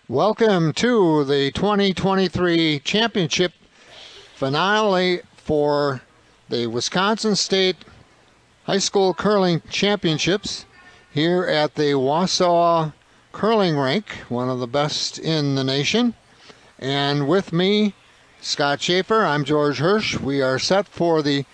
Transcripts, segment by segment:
Welcome to the 2023 championship finale for the Wisconsin State High School Curling Championships here at the Wausau Curling Rink, one of the best in the nation. And with me, Scott Schaefer, I'm George Hirsch. We are set for the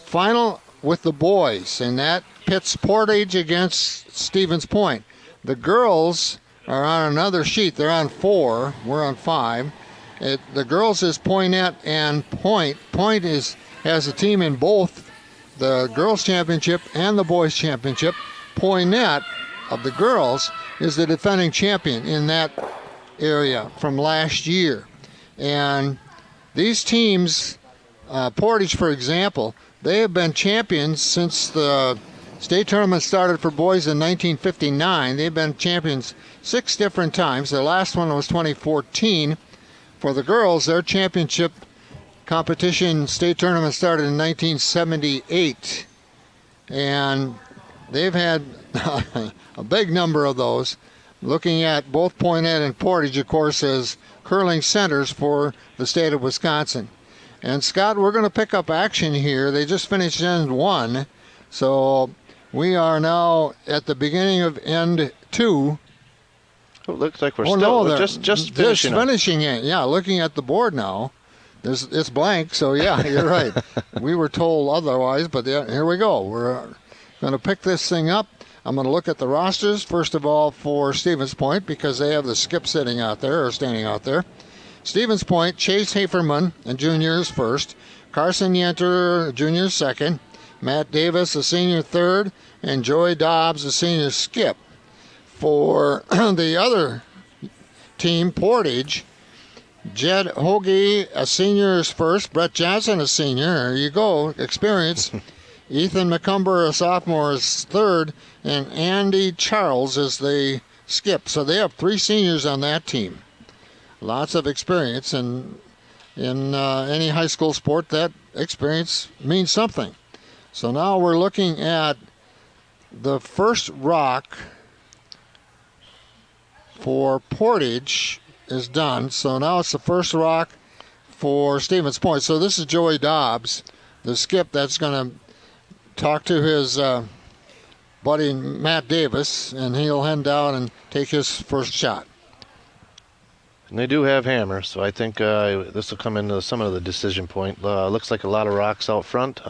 final with the boys, and that pits Portage against Stevens Point. The girls are on another sheet. They're on 4. We're on 5. The girls is Poynette and Point. Point has a team in both the girls' championship and the boys' championship. Poynette of the girls is the defending champion in that area from last year. And these teams, Portage, for example, they have been champions since the state tournament started for boys in 1959. They've been champions 6 different times. The last one was 2014. For the girls, their championship competition state tournament started in 1978. And they've had a big number of those. Looking at both Poynette and Portage, of course, as curling centers for the state of Wisconsin. And Scott, we're going to pick up action here. They just finished end 1. So we are now at the beginning of end 2. It looks like we're just finishing it. Yeah, looking at the board now, it's blank. So yeah, you're right. We were told otherwise, but yeah, here we go. We're going to pick this thing up. I'm going to look at the rosters first of all for Stevens Point because they have the skip sitting out there or standing out there. Stevens Point, Chase Haferman, and juniors first. Carson Yenter, junior second. Matt Davis, a senior third. And Joey Dobbs, a senior skip. For the other team, Portage, Jed Hoagie, a senior is first. Brett Johnson, a senior. There you go, experience. Ethan McCumber, a sophomore, is third. And Andy Charles is the skip. So they have 3 seniors on that team. Lots of experience, and in any high school sport, that experience means something. So now we're looking at the first rock for Portage is done. So now it's the first rock for Stevens Point. So this is Joey Dobbs, the skip that's going to talk to his buddy Matt Davis, and he'll head down and take his first shot. And they do have hammers, so I think this will come into some of the decision point. Looks like a lot of rocks out front.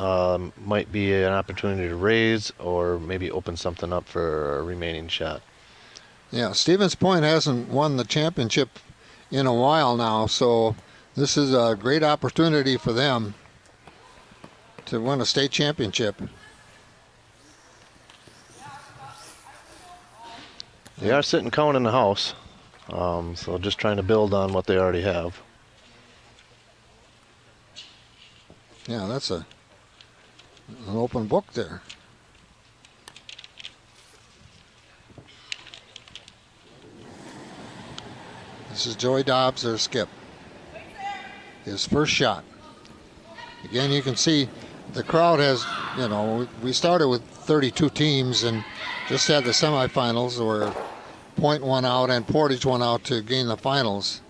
Might be an opportunity to raise or maybe open something up for a remaining shot. Yeah, Stevens Point hasn't won the championship in a while now, so this is a great opportunity for them to win a state championship. They are sitting count in the house. So just trying to build on what they already have. Yeah, that's an open book there. This is Joey Dobbs, their skip. His first shot. Again, you can see the crowd has, we started with 32 teams and just had the semifinals where Point won out and Portage won out to gain the finals.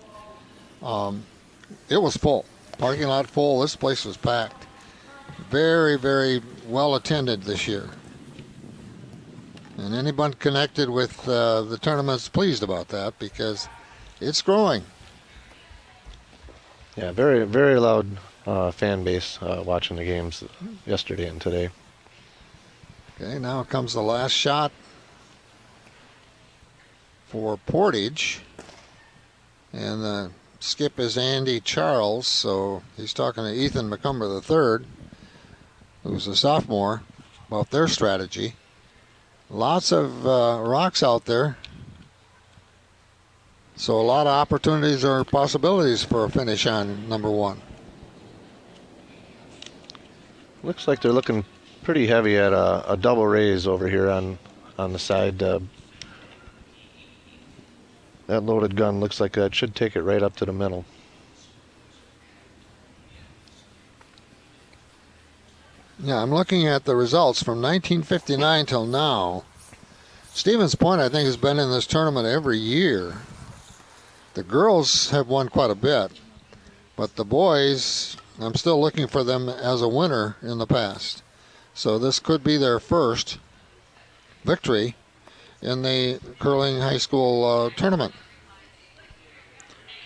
It was full. Parking lot full. This place was packed. Very, very well attended this year. And anyone connected with the tournament's pleased about that because it's growing. Yeah, very, very loud fan base watching the games yesterday and today. Okay, now comes the last shot for Portage, and the skip is Andy Charles, so he's talking to Ethan McCumber III, who's a sophomore, about their strategy. Lots of rocks out there, so a lot of opportunities or possibilities for a finish on number 1. Looks like they're looking pretty heavy at a double raise over here on the side. That loaded gun looks like that should take it right up to the middle. Yeah, I'm looking at the results from 1959 till now. Stevens Point, I think, has been in this tournament every year. The girls have won quite a bit, but the boys, I'm still looking for them as a winner in the past. So this could be their first victory in the curling high school tournament.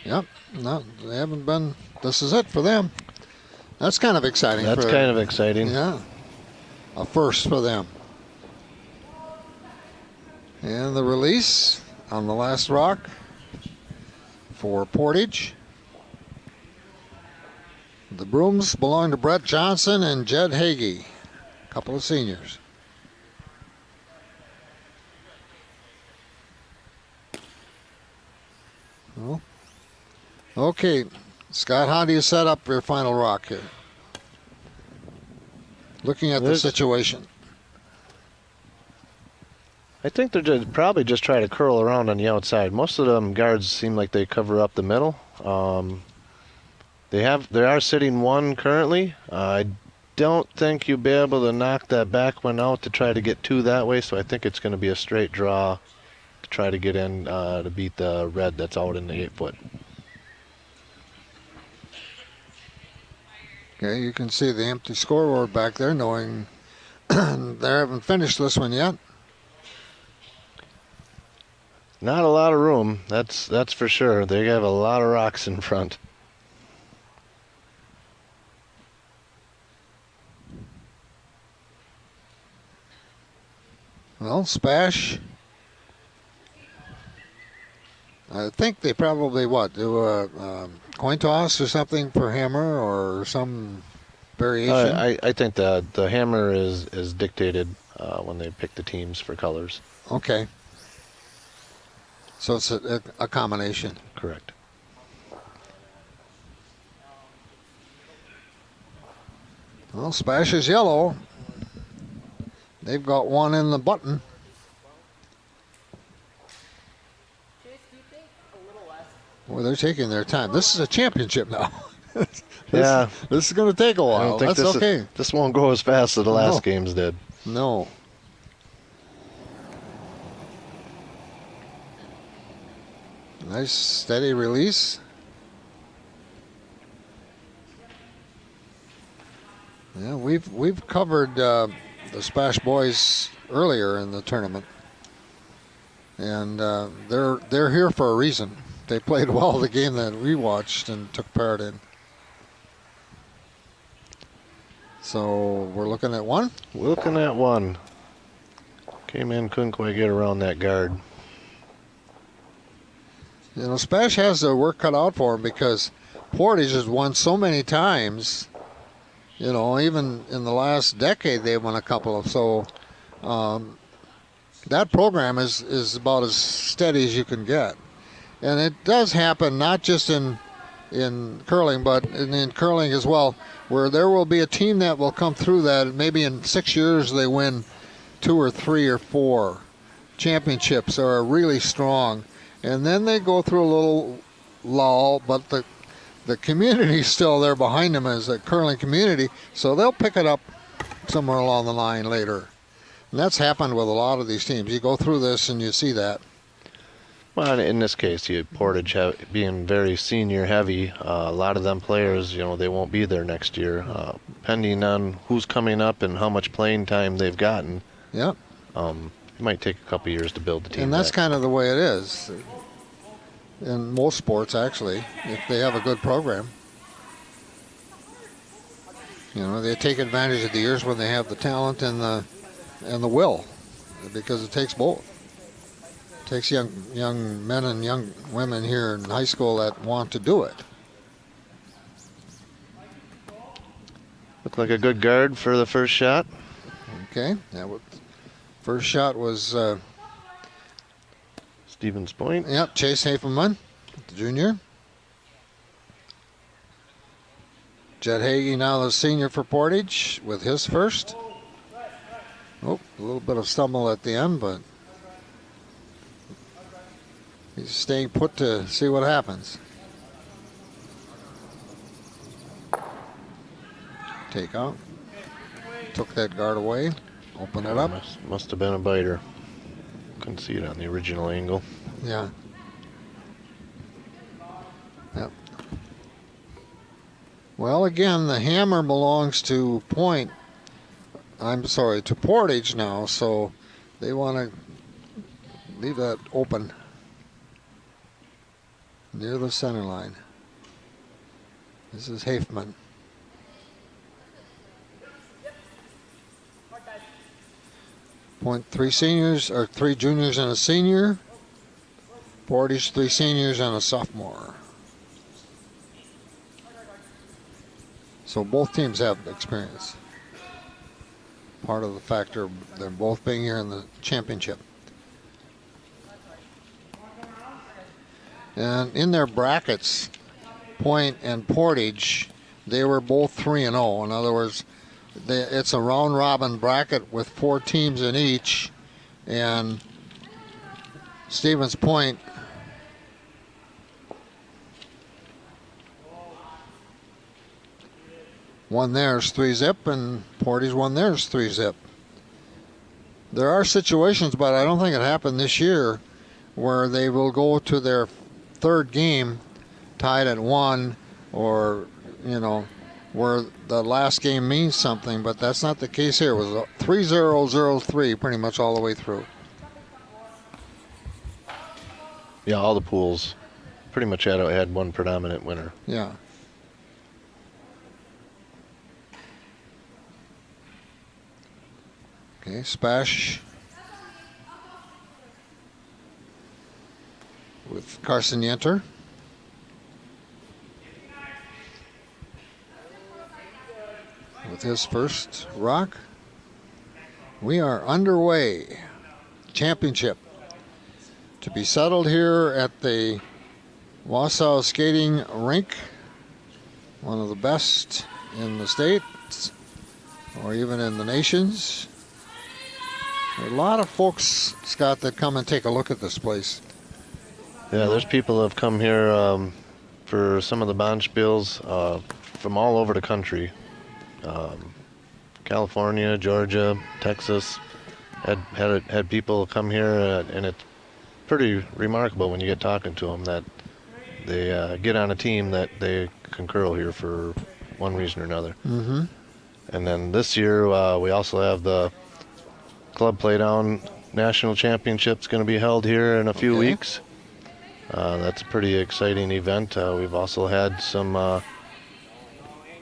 Yep, no, they haven't been. This is it for them. That's kind of exciting. That's kind of exciting. Yeah, a first for them. And the release on the last rock for Portage. The brooms belong to Brett Johnson and Jed Hagee, a couple of seniors. Well, okay, Scott, how do you set up your final rock here? Looking at the situation. I think they're probably just try to curl around on the outside. Most of them guards seem like they cover up the middle. They are sitting one currently. I don't think you'll be able to knock that back one out to try to get two that way, so I think it's going to be a straight draw to try to get in to beat the red that's out in the 8-foot. Okay, you can see the empty scoreboard back there, knowing they haven't finished this one yet. Not a lot of room, that's for sure. They have a lot of rocks in front. Well, Spash, I think they probably, do a coin toss or something for hammer or some variation? I think the hammer is dictated when they pick the teams for colors. Okay. So it's a combination. Correct. Well, Spash is yellow. They've got one in the button. Well, they're taking their time. This is a championship now. This is going to take a while. I don't think That's okay. This won't go as fast as the last games did. No. Nice steady release. Yeah, we've covered the Spash boys earlier in the tournament, and they're here for a reason. They played well the game that we watched and took part in. So we're looking at one. Looking at one. Came in, couldn't quite get around that guard. You know, Spash has their work cut out for him because Portage has won so many times. You know, even in the last decade, they've won a couple of. So that program is about as steady as you can get. And it does happen not just in curling, but in curling as well, where there will be a team that will come through that maybe in 6 years they win 2 or 3 or 4 championships or are really strong. And then they go through a little lull, but the community's still there behind them as a curling community, so they'll pick it up somewhere along the line later. And that's happened with a lot of these teams. You go through this and you see that. Well, in this case, Portage being very senior heavy, a lot of them players, you know, they won't be there next year, depending on who's coming up and how much playing time they've gotten. Yep. It might take a couple years to build the team. And that's kind of the way it is in most sports, actually, if they have a good program. You know, they take advantage of the years when they have the talent and the will, because it takes both. It takes young men and young women here in high school that want to do it. Looked like a good guard for the first shot. Okay, first shot was Stevens Point. Yep, Chase Hafelman, the junior. Jed Hagee now the senior for Portage with his first. Oh, a little bit of stumble at the end, but he's staying put to see what happens. Take out. Took that guard away. Open it up. Must have been a biter. Couldn't see it on the original angle. Yeah. Well, again, the hammer belongs to to Portage now, so they want to leave that open near the center line. This is Hafman. Point, 3 seniors, or 3 juniors and a senior. Portage, 3 seniors and a sophomore. So both teams have experience. Part of the factor, they're both being here in the championship. And in their brackets, Point and Portage, they were both 3-0. In other words, it's a round robin bracket with 4 teams in each, and Stevens Point won theirs 3-0, and Portage won theirs 3-0. There are situations, but I don't think it happened this year, where they will go to their 3rd game tied at 1, or, you know, where the last game means something, but that's not the case here. It was 3-0, 0-3 pretty much all the way through. Yeah, all the pools pretty much had one predominant winner. Yeah. Okay, Spash with Carson Yenter. With his first rock. We are underway. Championship to be settled here at the Wausau skating rink. One of the best in the state, or even in the nations. A lot of folks, Scott, that come and take a look at this place. Yeah, there's people that have come here for some of the Bonspiels from all over the country. California, Georgia, Texas, had people come here, and it's pretty remarkable when you get talking to them that they get on a team that they can curl here for one reason or another. Mm-hmm. And then this year we also have the Club Playdown National Championship's going to be held here in a few weeks. That's a pretty exciting event. We've also had some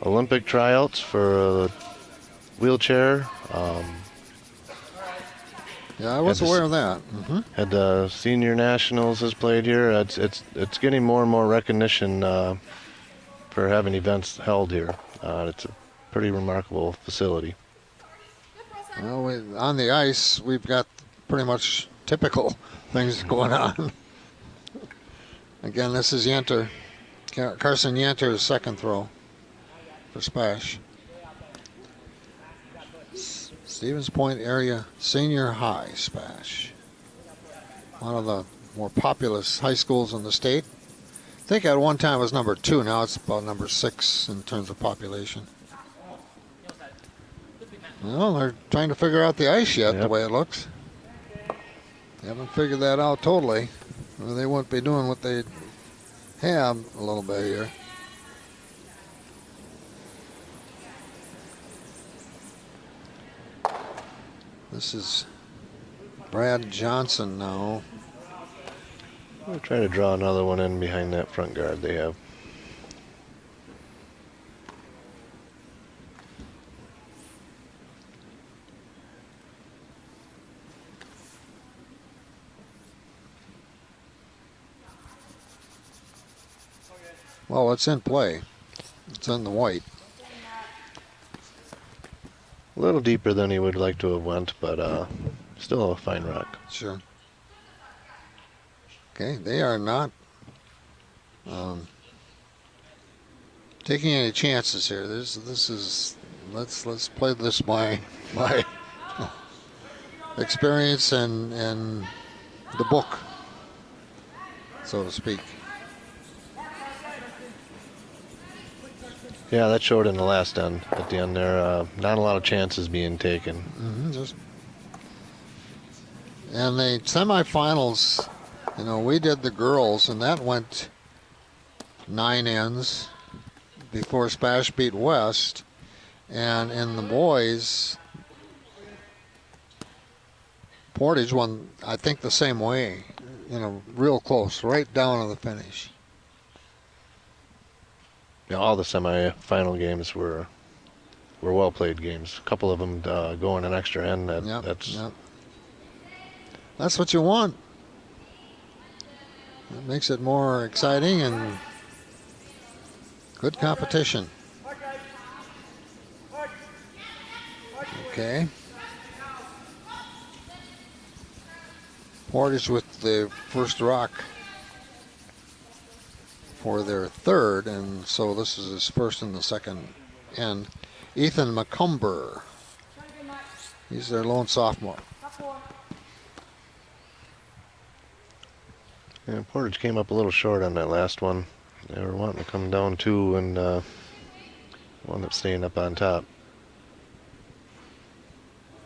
Olympic tryouts for wheelchair. Yeah, I was aware of that. Mm-hmm. Had the Senior Nationals has played here. It's getting more and more recognition for having events held here. It's a pretty remarkable facility. Well, on the ice, we've got pretty much typical things going on. Again, this is Yenter. Carson Yenter's second throw for Spash. Stevens Point area senior high Spash. One of the more populous high schools in the state. I think at one time it was number 2. Now it's about number 6 in terms of population. Well, they're trying to figure out the ice yet, the way it looks. They haven't figured that out totally. Or they wouldn't be doing what they have a little bit here. This is Brad Johnson now. We'll try to draw another one in behind that front guard they have. Well, it's in play. It's in the white. A little deeper than he would like to have went, but still a fine rock. Sure. Okay, they are not taking any chances here. This is let's play this by experience and the book, so to speak. Yeah, that showed in the last end. At the end there, not a lot of chances being taken. Mm-hmm, and the semifinals, you know, we did the girls, and that went 9 ends. before Spash beat West. And in the boys, Portage won, I think, the same way. Real close, right down to the finish. Yeah, all the semi-final games were well played games. A couple of them going an extra end. That's what you want. It makes it more exciting and good competition. Okay. Portage with the first rock for their third, and so this is his first in the second end. Ethan McCumber. He's their lone sophomore. And Portage came up a little short on that last one. They were wanting to come down 2 and wound up staying up on top.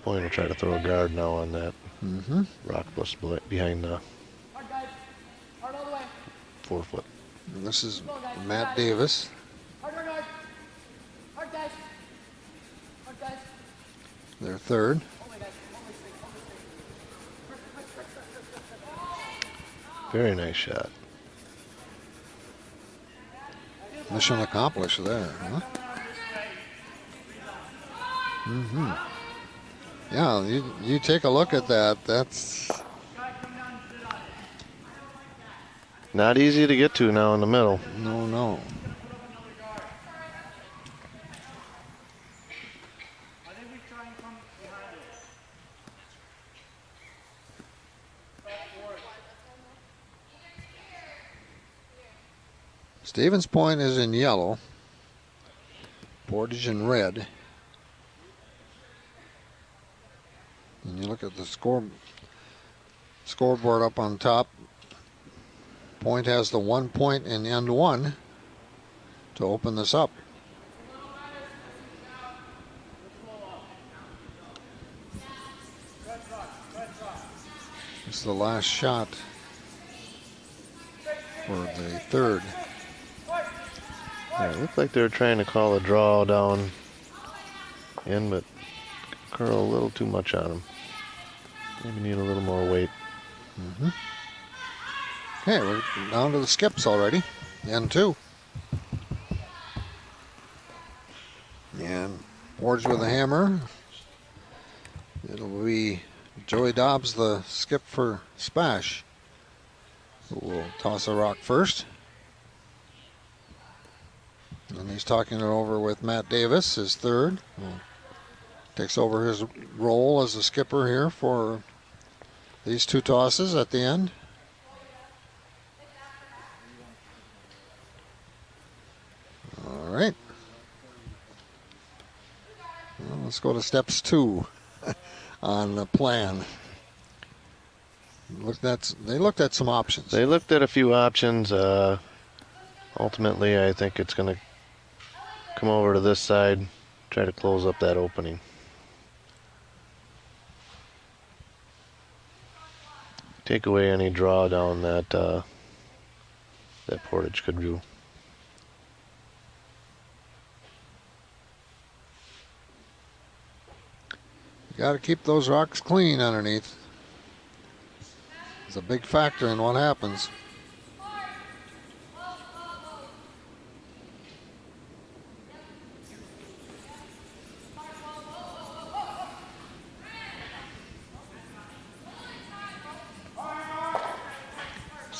Poynette will try to throw a guard now on that rock plus behind the 4 foot. And this is Matt Davis. Their third. Very nice shot. Mission accomplished there, huh? Yeah, you take a look at that. That's not easy to get to now in the middle. No. Stevens Point is in yellow. Portage in red. And you look at the scoreboard up on top. Point has the 1 point in end 1 to open this up. It's the last shot for the third. Yeah, it looked like they were trying to call a draw down in, but curl a little too much on him. Maybe need a little more weight. Okay, we're down to the skips already. N2. And Portage with a hammer. It'll be Joey Dobbs, the skip for Spash, who will toss a rock first. And he's talking it over with Matt Davis, his third. Takes over his role as a skipper here for these 2 tosses at the end. All right. Well, let's go to steps 2 on the plan. They looked at some options. They looked at a few options. Ultimately, I think it's going to come over to this side, try to close up that opening. Take away any drawdown that Portage could do. You got to keep those rocks clean underneath. It's a big factor in what happens.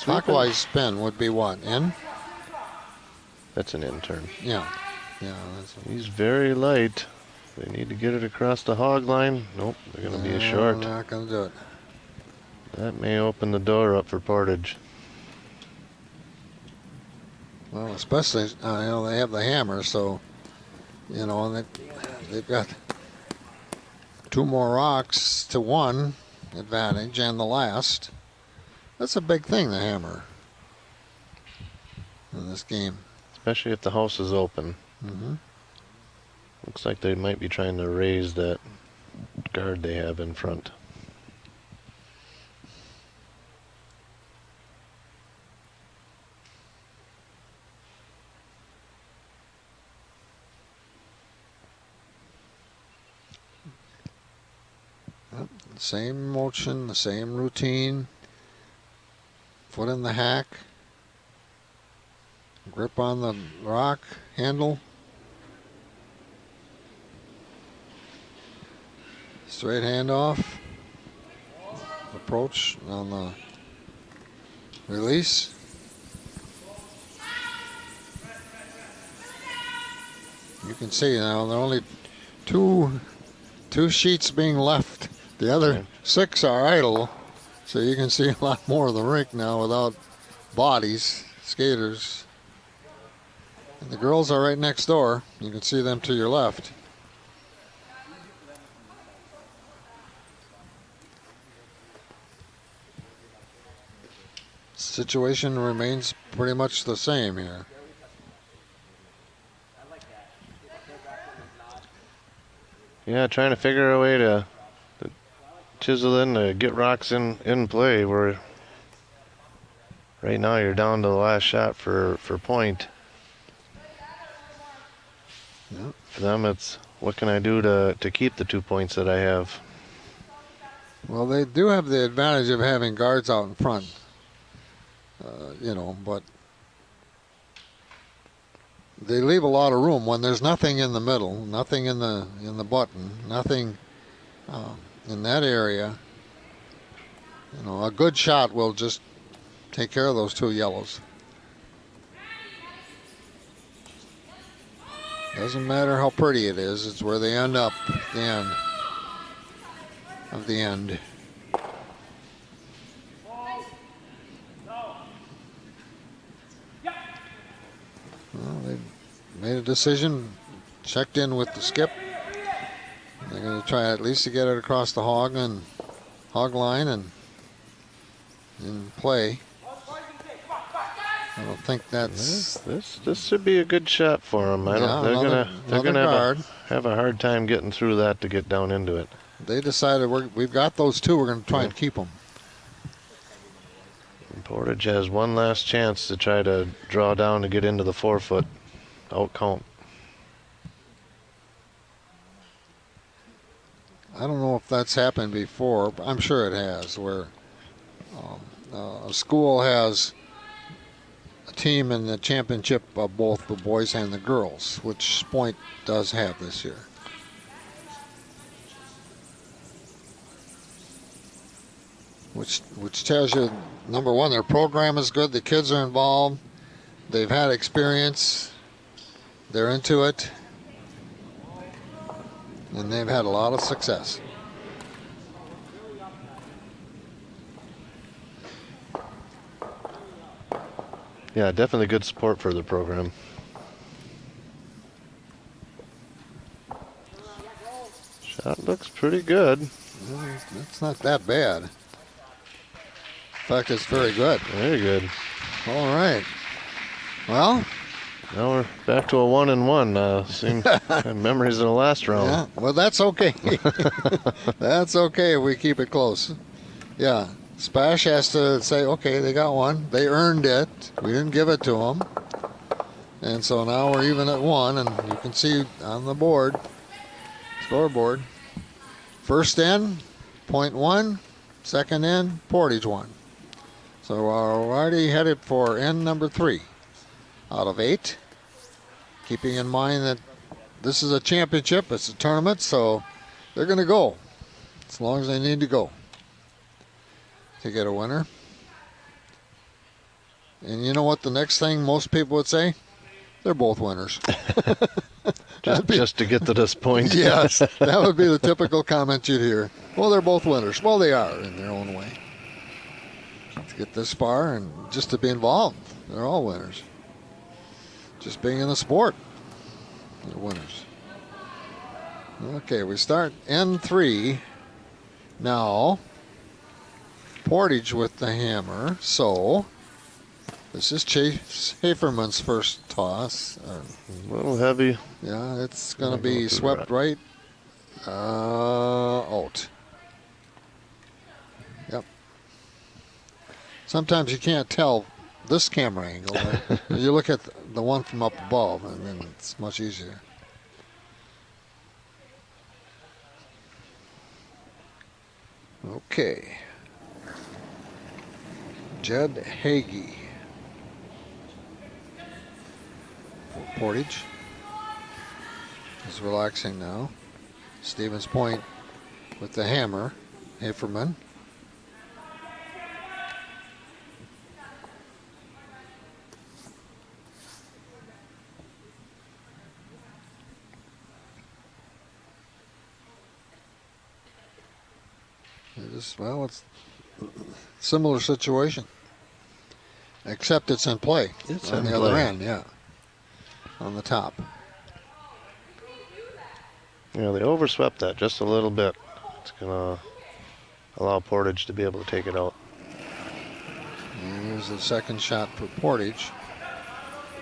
Clockwise spin would be what? In? That's an in turn. Yeah. He's very light. They need to get it across the hog line. Nope, they're going to be a short. They're not going to do it. That may open the door up for Portage. Well, especially, they have the hammer, so, and they've got 2 more rocks to 1 advantage, and the last. That's a big thing, the hammer, in this game. Especially if the house is open. Looks like they might be trying to raise that guard they have in front. Same motion, the same routine. Foot in the hack. Grip on the rock handle. Straight handoff. Approach on the release. You can see now there are only two sheets being left. The other 6 are idle, so you can see a lot more of the rink now without bodies, skaters. And the girls are right next door. You can see them to your left. Situation remains pretty much the same here. Yeah, trying to figure a way to chisel in to get rocks in play. Where right now you're down to the last shot for Point. Yep. For them, it's what can I do to keep the 2 points that I have. Well, they do have the advantage of having guards out in front, but they leave a lot of room when there's nothing in the middle, nothing in the button, nothing in that area. A good shot will just take care of those 2 yellows. Doesn't matter how pretty it is, it's where they end up at the end of the end. Well, they've made a decision, checked in with the skip. They're going to try at least to get it across the hog line and in play. I don't think that's this should be a good shot for them. They're gonna have a hard time getting through that to get down into it. They decided we've got those 2. We're going to try and keep them. And Portage has one last chance to try to draw down to get into the 4-foot out count. I don't know if that's happened before, but I'm sure it has, where a school has a team in the championship of both the boys and the girls, which Point does have this year. Which tells you, number one, their program is good, the kids are involved, they've had experience, they're into it, and they've had a lot of success. Yeah, definitely good support for the program. Shot looks pretty good. It's not that bad. In fact, it's very good. Very good. All right. Well, now we're back to a 1-1. Seems memories of the last round. Yeah, well, that's okay. That's okay if we keep it close. Yeah, Spash has to say, okay, they got one. They earned it. We didn't give it to them. And so now we're even at 1, and you can see on the scoreboard, first in, Point 1, second in, Portage 1. So we're already headed for end number 3 out of 8. Keeping in mind that this is a championship, it's a tournament, so they're going to go as long as they need to go to get a winner. And you know what the next thing most people would say? They're both winners. just to get to this point. Yes, that would be the typical comment you'd hear. Well, they're both winners. Well, they are in their own way. To get this far and just to be involved, they're all winners. Just being in the sport, they're winners. Okay, we start N3 now. Portage with the hammer. So this is Chase Haferman's first toss. A little heavy. Yeah, it's going to be swept right out. Yep. Sometimes you can't tell this camera angle. You look at the one from up above, and then it's much easier. Okay. Jed Hagee for Portage is relaxing now. Stevens Point with the hammer. Haferman. Well, it's a similar situation, except it's in play. It's on in the play. other end, yeah, on the top. Yeah, they overswept that just a little bit. It's gonna allow Portage to be able to take it out. And here's the second shot for Portage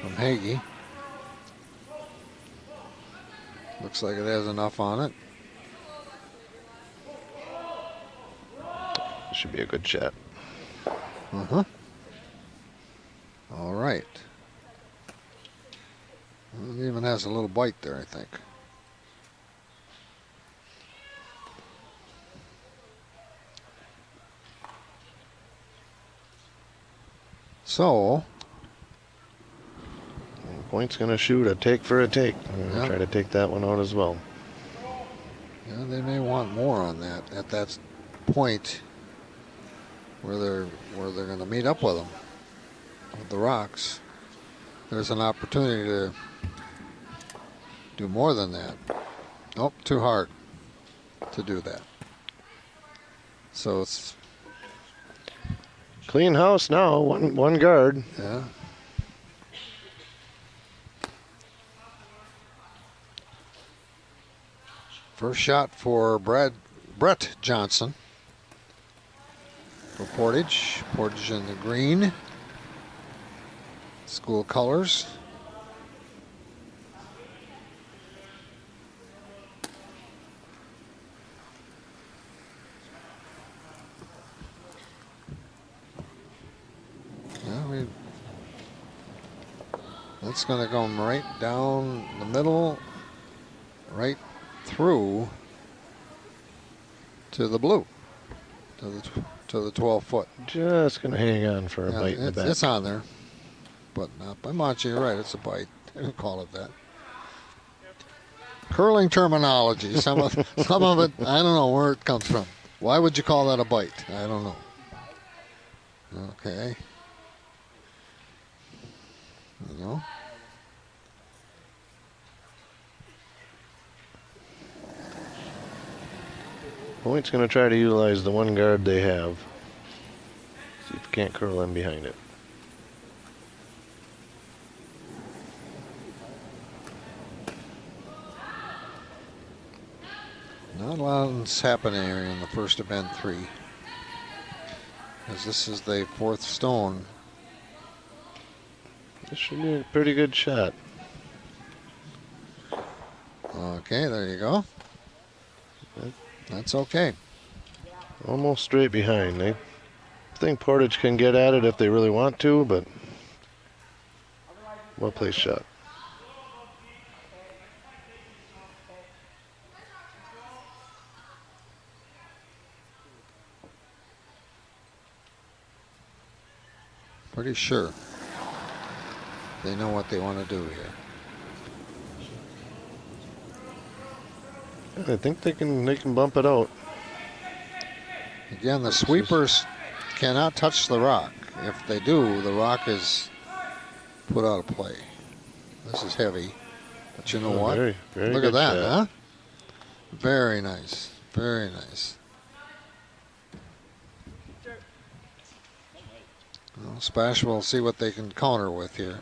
from Hagee. Looks like it has enough on it. Should be a good shot. All right. It even has a little bite there, I think. So, Point's gonna shoot a take for a take. Yeah. Try to take that one out as well. yeah, they may want more on that at that point where they're going to meet up with them, with the rocks. There's an opportunity to do more than that. Nope, too hard to do that. So it's Clean house now. One guard. yeah. First shot for Brett Johnson for Portage. Portage in the green. School colors. Yeah, that's going to go right down the middle, right through to the blue, to the 12-foot. Just gonna hang on for a bite in the back. It's on there, but not by much. You're right. It's a bite. They don't call it that. Curling terminology. Some of it, I don't know where it comes from. Why would you call that a bite? I don't know. Okay. You know. Point's gonna try to utilize the one guard they have. See if you can't curl in behind it. Not a lot is happening here in the first event 3. As this is the 4th stone. This should be a pretty good shot. Okay, there you go. That's okay. Almost straight behind. I think Portage can get at it if they really want to, but well placed shot. Pretty sure they know what they want to do here. I think they can bump it out. Again, the sweepers cannot touch the rock. If they do, the rock is put out of play. This is heavy, but you know what? Very, very Look good at that, shot. huh? Very nice. Very nice. Well, Spash will see what they can counter with here.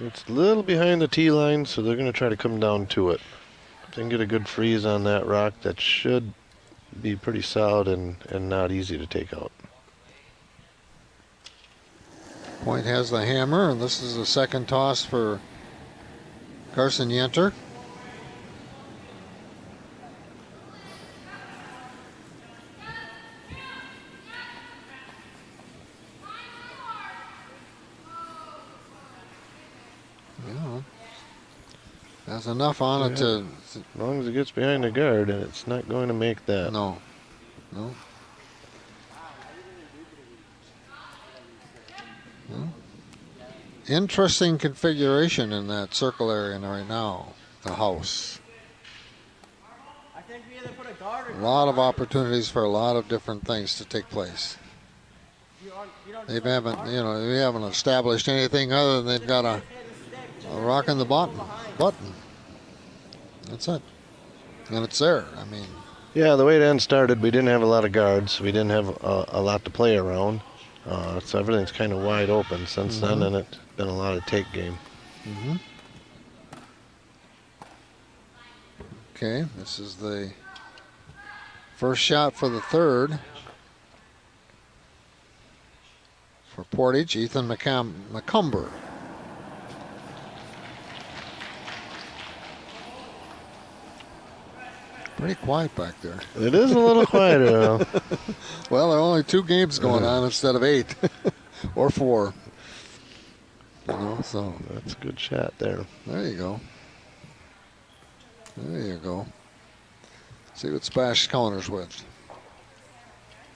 It's a little behind the tee line, so they're going to try to come down to it. If they can get a good freeze on that rock, that should be pretty solid and not easy to take out. Point has the hammer, and this is the second toss for Carson Yenter. Yeah. Has enough on it to. As long as it gets behind the guard, and it's not going to make that. No. Interesting configuration in that circle area right now. The house. A lot of opportunities for a lot of different things to take place. They haven't established anything other than they've got a rock in the button. That's it. And it's there. I mean. Yeah, the way it end started, we didn't have a lot of guards. We didn't have a lot to play around. So everything's kind of wide open since then, and it's been a lot of take game. Okay, this is the first shot for the third. For Portage, Ethan McCumber. Pretty quiet back there. It is a little quieter now. Well, there are only 2 games going on instead of 8 or 4. So that's a good shot there. There you go. See what Spash counters with.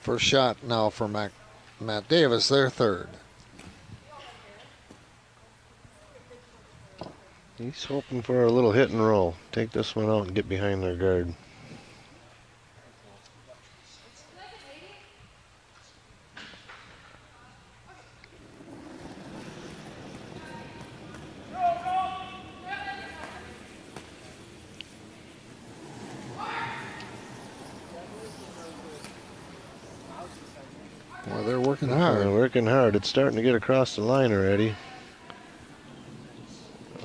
First shot now for Matt Davis, their third. He's hoping for a little hit and roll. Take this one out and get behind their guard. Well, they're working hard. They're working hard. It's starting to get across the line already.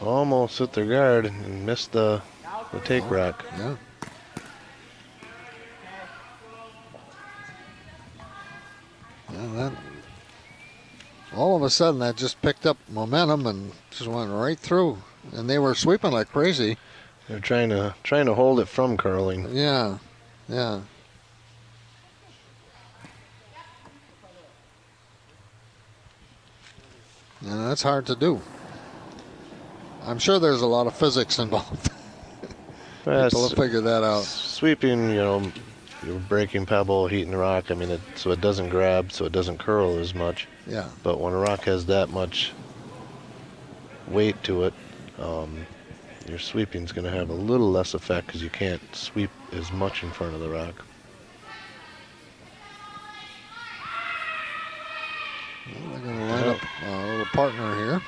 Almost hit their guard and missed the take rock. Yeah. All of a sudden, that just picked up momentum and just went right through. And they were sweeping like crazy. They're trying to hold it from curling. Yeah. And that's hard to do. I'm sure there's a lot of physics involved. People will figure that out. Sweeping, you're breaking pebble, heating the rock. I mean, so it doesn't grab, so it doesn't curl as much. Yeah. But when a rock has that much weight to it, your sweeping's going to have a little less effect because you can't sweep as much in front of the rock. Well, they're going to line up a little partner here.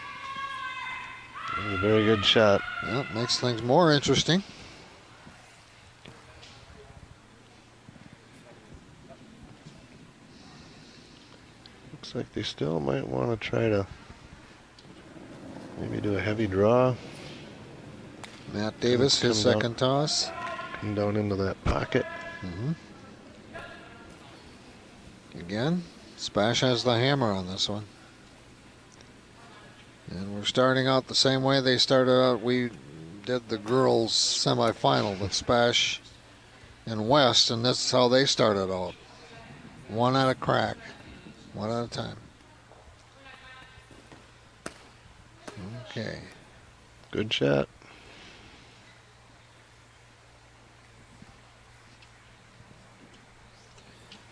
A very good shot. Yeah, makes things more interesting. Looks like they still might want to try to maybe do a heavy draw. Matt Davis, his second toss. Come down into that pocket. Again, Spash has the hammer on this one. And we're starting out the same way they started out. We did the girls semifinal with Spash and West, and that's how they started out. One at a crack, one at a time. Okay. Good shot.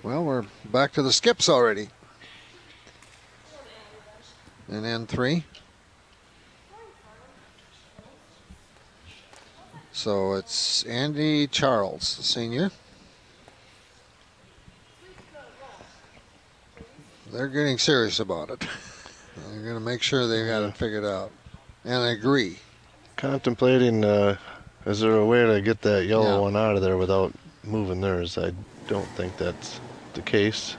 Well, we're back to the skips already. And N3. So it's Andy Charles, the senior. They're getting serious about it. They're going to make sure they got it figured out and agree. Contemplating, is there a way to get that yellow one out of there without moving theirs? I don't think that's the case.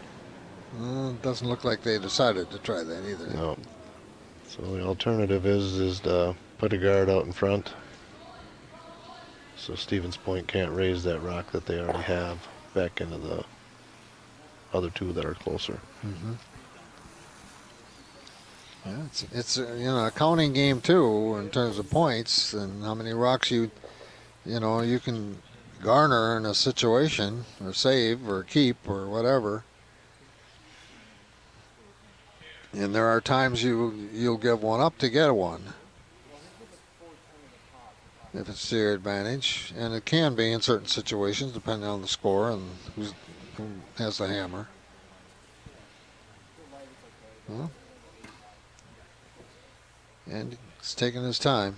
It doesn't look like they decided to try that either. No. So the alternative is to put a guard out in front. So Stevens Point can't raise that rock that they already have back into the other 2 that are closer. Yeah, it's a counting game too in terms of points and how many rocks you can garner in a situation or save or keep or whatever. And there are times you'll give one up to get one. if it's to your advantage, and it can be in certain situations depending on the score and who has the hammer. Well, and he's taking his time.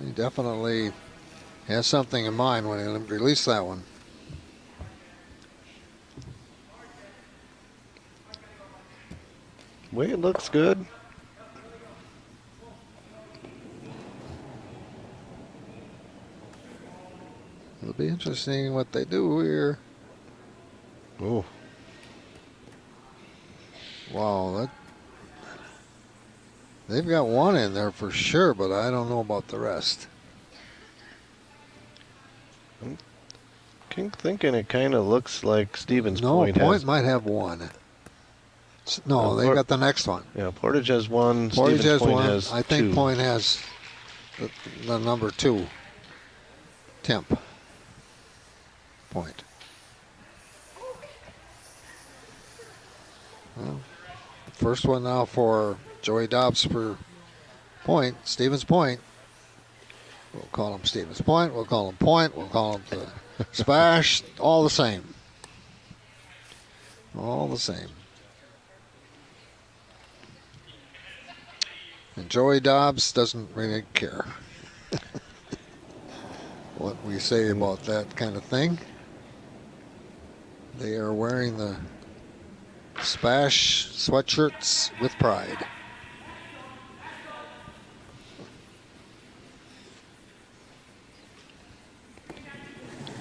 He definitely has something in mind when he released that one. Weight looks good. It'll be interesting what they do here. Oh. Wow, they've got one in there for sure, but I don't know about the rest. I'm thinking it kind of looks like Stevens Point Point has. might have one. No, they got the next one. Yeah, Portage has one. Portage Stevens has Point one. has I think two. Point has the number 2 temp. Point. Well, first one now for Joey Dobbs for Point, Stevens Point. We'll call him Stevens Point. We'll call him Point. We'll call him the Spash. All the same. All the same. And Joey Dobbs doesn't really care what we say about that kind of thing. They are wearing the Spash sweatshirts with pride.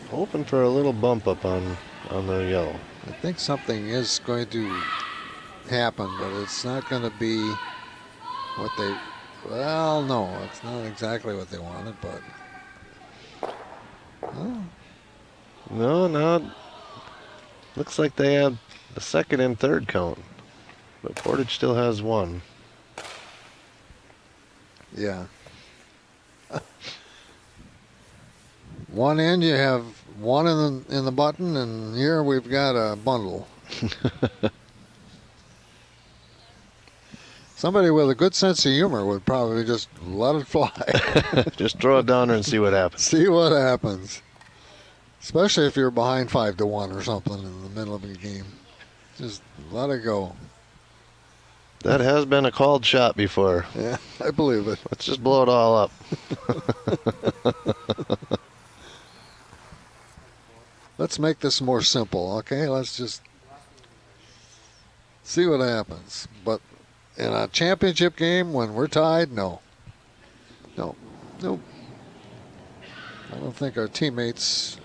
Hoping for a little bump up on the yellow. I think something is going to happen, but it's not going to be what they. Well, no, it's not exactly what they wanted, but. Well, No. Looks like they have the second and third count, but Portage still has one. yeah. One end you have one in the button, and here we've got a bundle. Somebody with a good sense of humor would probably just let it fly. Just throw it down there and see what happens. See what happens. Especially if you're behind 5-1 or something in the middle of a game. Just let it go. That has been a called shot before. Yeah, I believe it. Let's just blow it all up. Let's make this more simple, okay? Let's just see what happens. But in a championship game when we're tied, no. No. Nope. I don't think our teammates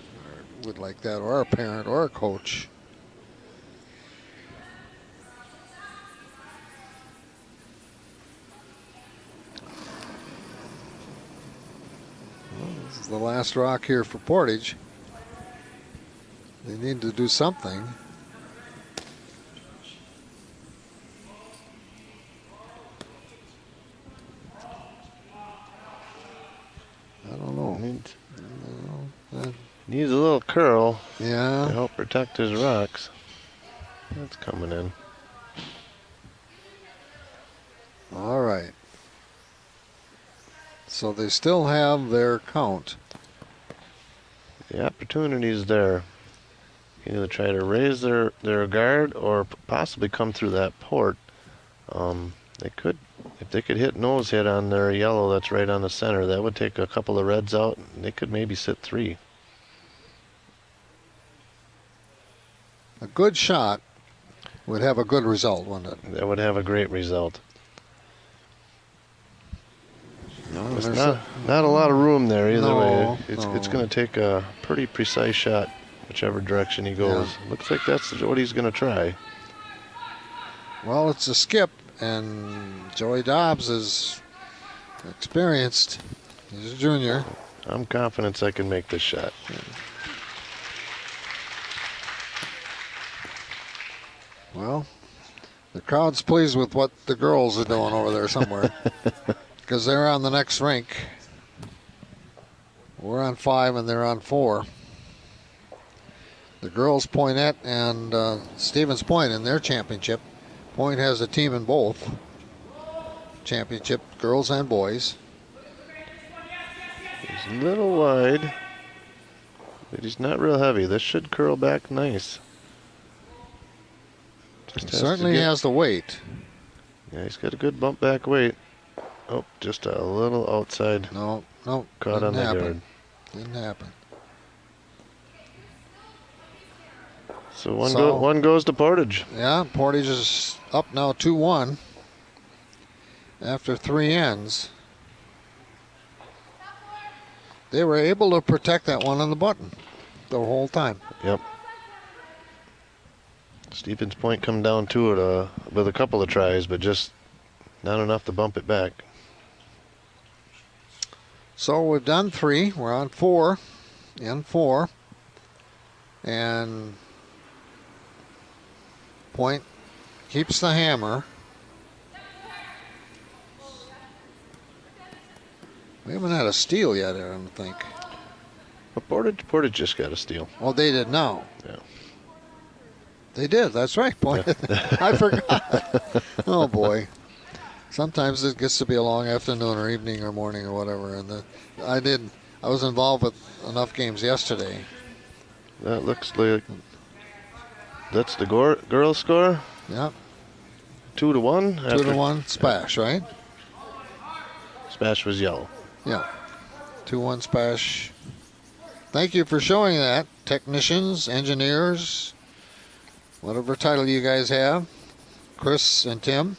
would like that, or our parent, or our coach. Well, this is the last rock here for Portage. They need to do something. I don't know. Needs a little curl to Yeah. help protect his rocks. That's coming in. All right. So they still have their count. The opportunity is there. Either try to raise their guard or possibly come through that port. They could, if they could hit nose hit on their yellow that's right on the center, that would take a couple of reds out. And they could maybe sit 3. A good shot would have a good result, wouldn't it? That would have a great result. No, There's not a lot of room there either way. It's no. going to take a pretty precise shot, whichever direction he goes. Looks like that's what he's going to try. Well, it's a skip, and Joey Dobbs is experienced. He's a junior. I'm confident I can make this shot. Well, the crowd's pleased with what the girls are doing over there somewhere, because they're on the next rink. We're on 5 and they're on 4. the girls Poynette and Stevens Point in their championship. Point has a team in both championship, girls and boys. He's a little wide, but he's not real heavy. This should curl back nice. He certainly has the weight. Yeah, he's got a good bump back weight. Oh, just a little outside. No, Caught on the guard. Didn't happen. So one goes to Portage. Yeah, Portage is up now 2-1 after 3 ends. They were able to protect that one on the button the whole time. Yep. Stevens Point come down to it with a couple of tries, but just not enough to bump it back. So we've done 3. We're on 4. In 4. And Point keeps the hammer. We haven't had a steal yet, I don't think. But Portage just got a steal. Oh, they did now. Yeah. They did. That's right. Point. Yeah. I forgot. Oh boy. Sometimes it gets to be a long afternoon or evening or morning or whatever. And I was involved with enough games yesterday. That looks like that's the girls' score. Yeah. 2-1. 2-1 Spash, right? Spash was yellow. Yeah. 2-1 Spash. Thank you for showing that, technicians, engineers, whatever title you guys have, Chris and Tim.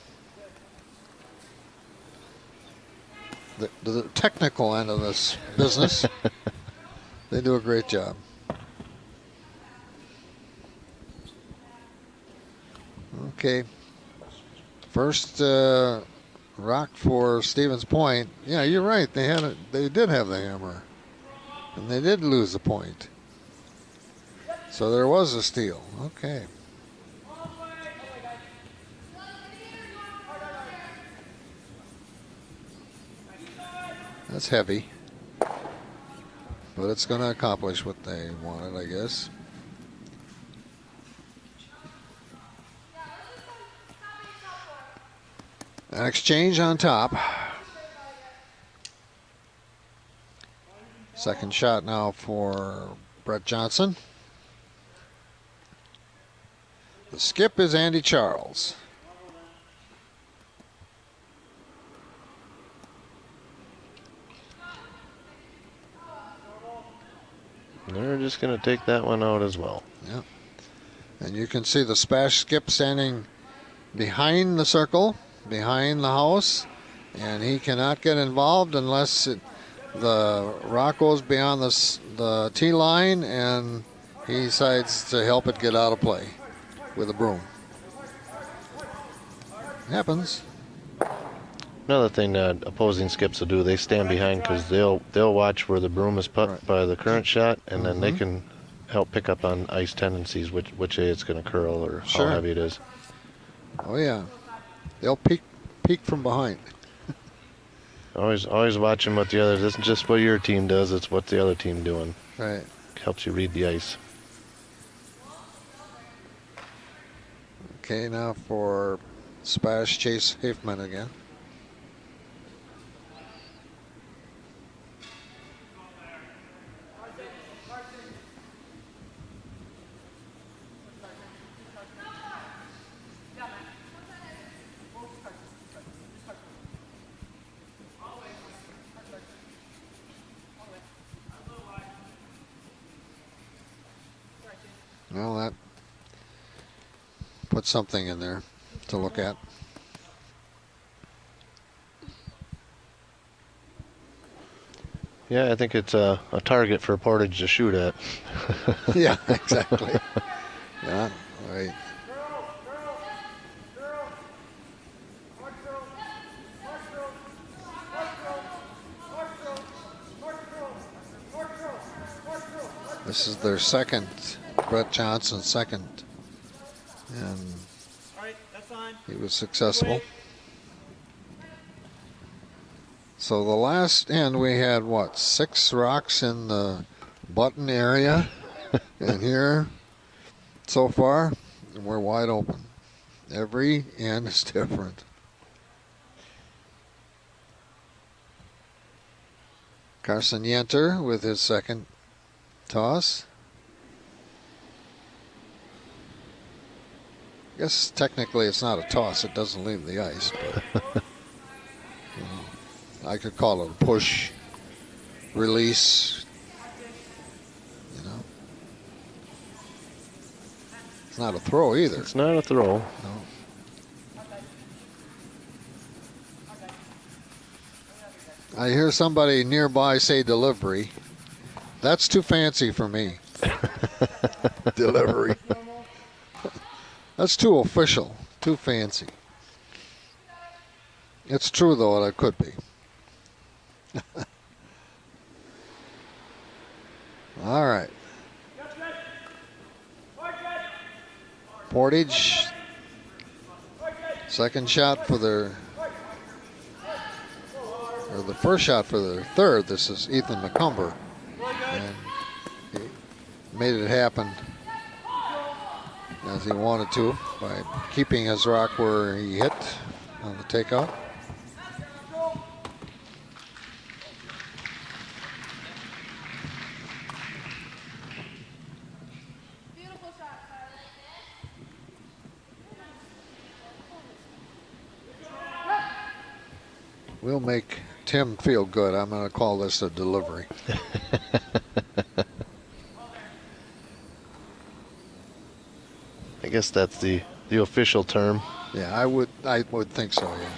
The technical end of this business, they do a great job. Okay. First rock for Stevens Point. Yeah, you're right. They did have the hammer, and they did lose the point. So there was a steal. Okay. That's heavy, but it's going to accomplish what they wanted, I guess. An exchange on top. Second shot now for Brett Johnson. The skip is Andy Charles. They're just going to take that one out as well. Yeah. And you can see the Spash skip standing behind the circle, behind the house, and he cannot get involved unless the rock goes beyond the tee line, and he decides to help it get out of play with a broom. Happens. Another thing that opposing skips will do, they stand behind because they'll watch where the broom is put by the current shot, and then they can help pick up on ice tendencies, which way it's going to curl or how heavy it is. Oh yeah, they'll peek from behind. Always watching what the other. This isn't just what your team does; it's what the other team doing. Right. Helps you read the ice. Okay, now for Spash Chase Hafman again. Well, that puts something in there to look at. Yeah, I think it's a target for Portage to shoot at. Yeah, exactly. Yeah, right. This is their second, Brett Johnson's second, and he was successful. So the last end we had, what, 6 rocks in the button area, and here so far, we're wide open. Every end is different. Carson Yenter with his second toss. I guess technically it's not a toss. It doesn't leave the ice, but I could call it a push, release. It's not a throw either. It's not a throw. No. I hear somebody nearby say delivery. That's too fancy for me. Delivery. That's too official, too fancy. It's true, though, that it could be. All right. Portage, second shot for their, or the first shot for their third. This is Ethan McCumber, and he made it happen as he wanted to by keeping his rock where he hit on the takeout. We'll make Tim feel good. I'm going to call this a delivery. I guess that's the official term. Yeah, I would think so, yeah.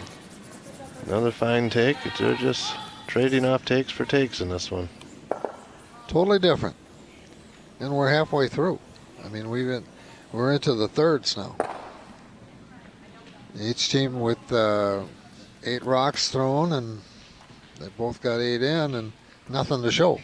Another fine take. They're just trading off takes for takes in this one. Totally different. And we're halfway through. I mean, we're into the thirds now. Each team with 8 rocks thrown, and they both got 8 in, and nothing to show.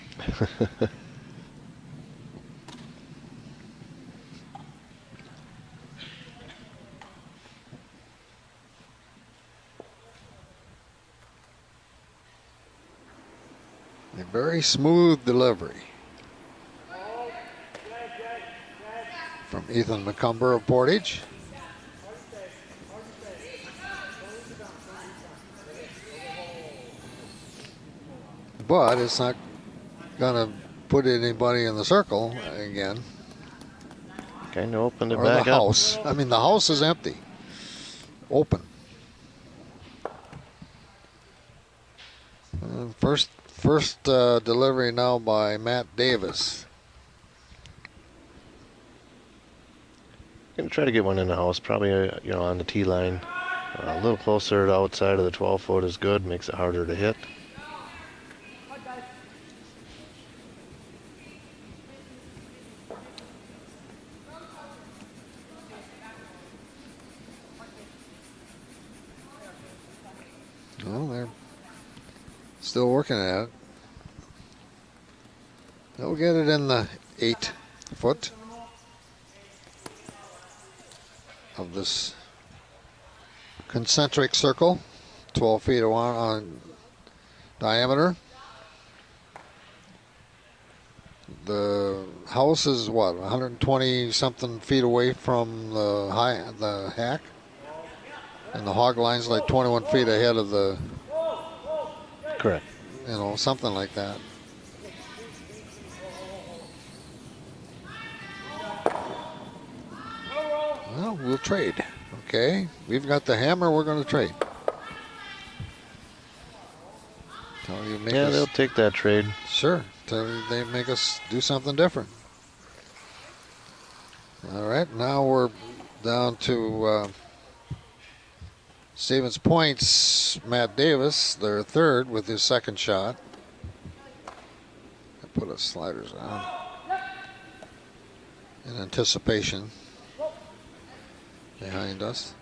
A very smooth delivery from Ethan McCumber of Portage. But it's not going to put anybody in the circle again. Kind of opened it or back the up. house. I mean, the house is empty. Open. First delivery now by Matt Davis. Gonna try to get one in the house, probably on the tee line. A little closer to outside of the 12 foot is good, makes it harder to hit. Well, they're still working at it. They'll get it in the 8 foot of this concentric circle, 12 feet on diameter. The house is what, 120 something feet away from the hack, and the hog line's like 21 feet ahead of the. Correct. Something like that. Well, we'll trade. Okay, we've got the hammer. We're going to trade. They'll take that trade. Sure. They make us do something different. All right, now we're down to Stevens Point's Matt Davis, their third, with his second shot. I put his sliders on in anticipation behind us.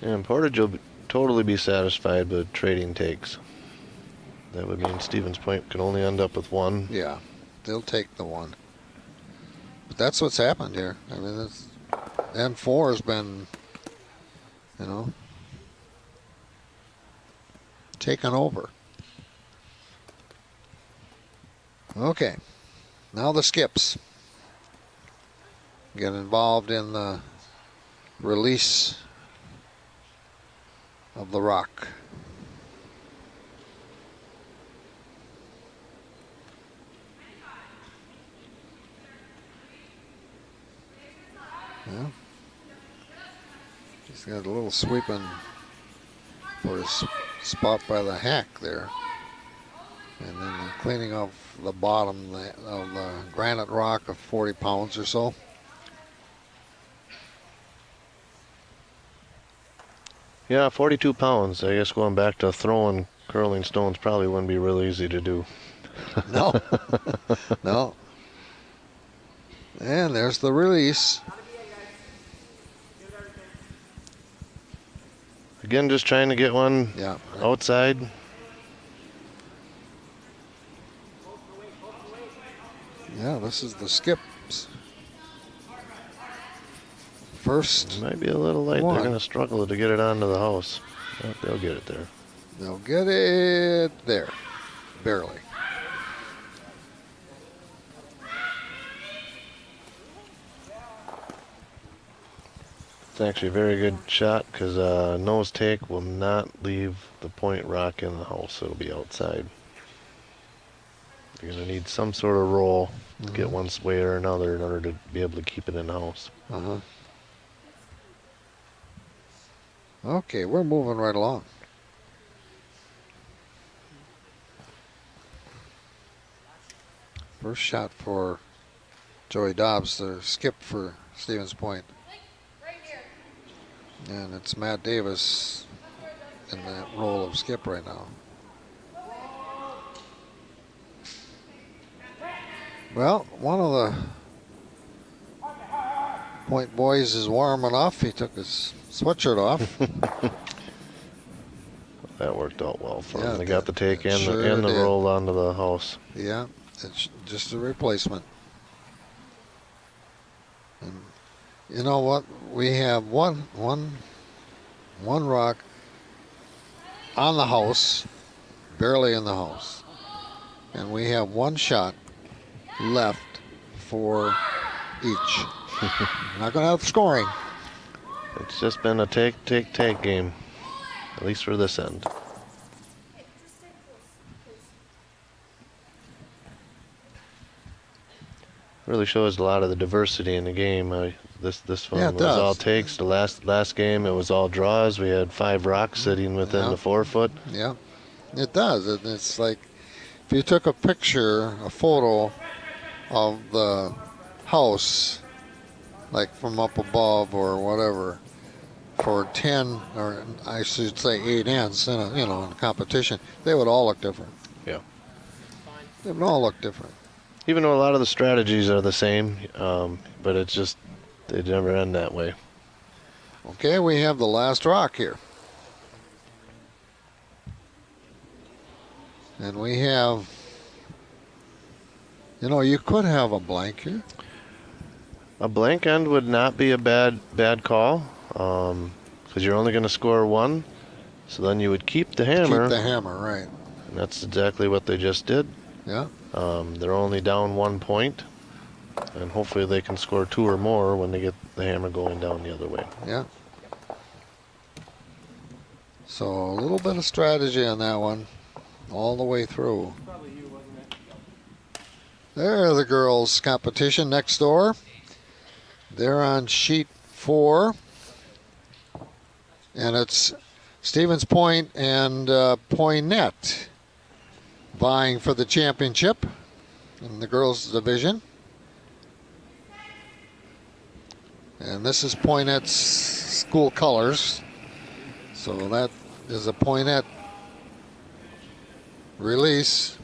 And Portage will totally be satisfied with trading takes. That would mean Stevens Point can only end up with one. Yeah, they'll take the one. But that's what's happened here. I mean, N4 has been, taken over. Okay. Now the skips get involved in the release of the rock. Yeah. He's got a little sweeping for his spot by the hack there. And then cleaning off the bottom of the granite rock of 40 pounds or so. Yeah, 42 pounds. I guess going back to throwing curling stones probably wouldn't be real easy to do. No. No. And there's the release. Again, just trying to get one outside. Yeah, this is the skips. First. It might be a little light. One. They're going to struggle to get it onto the house. But they'll get it there. They'll get it there. Barely. It's actually a very good shot because nose take will not leave the point rock in the house. It'll be outside. You're going to need some sort of roll to get one way or another in order to be able to keep it in the house. Okay, we're moving right along. First shot for Joey Dobbs, the skip for Stevens Point. And it's Matt Davis in that role of skip right now. Well, one of the Point boys is warm enough. He took his sweatshirt off. That worked out well for Yeah, them. They got the take and sure the did. roll onto the house. Yeah, it's just a replacement. And you know what? We have one rock on the house, barely in the house. And we have one shot left for each. Not going to have scoring. It's just been a take game, at least for this end. Really shows a lot of the diversity in the game. This one was all takes. The last game it was all draws. We had 5 rocks sitting within the 4 foot. Yeah, it does. It's like if you took a photo of the house, like from up above or whatever, for 10 or I should say 8 ends in a competition, they would all look different. Yeah, they would all look different. Even though a lot of the strategies are the same, but it's just they never end that way. Okay, we have the last rock here. And we have, you could have a blank here. A blank end would not be a bad call, because you're only going to score 1. So then you would keep the hammer. Keep the hammer, right. And that's exactly what they just did. Yeah. They're only down 1 point, and hopefully they can score 2 or more when they get the hammer going down the other way. Yeah. So a little bit of strategy on that one, all the way through. There, the girls' competition next door. They're on sheet 4, and it's Stevens Point and Poynette vying for the championship in the girls' division. And this is Poynette's school colors. So that is a Poynette release.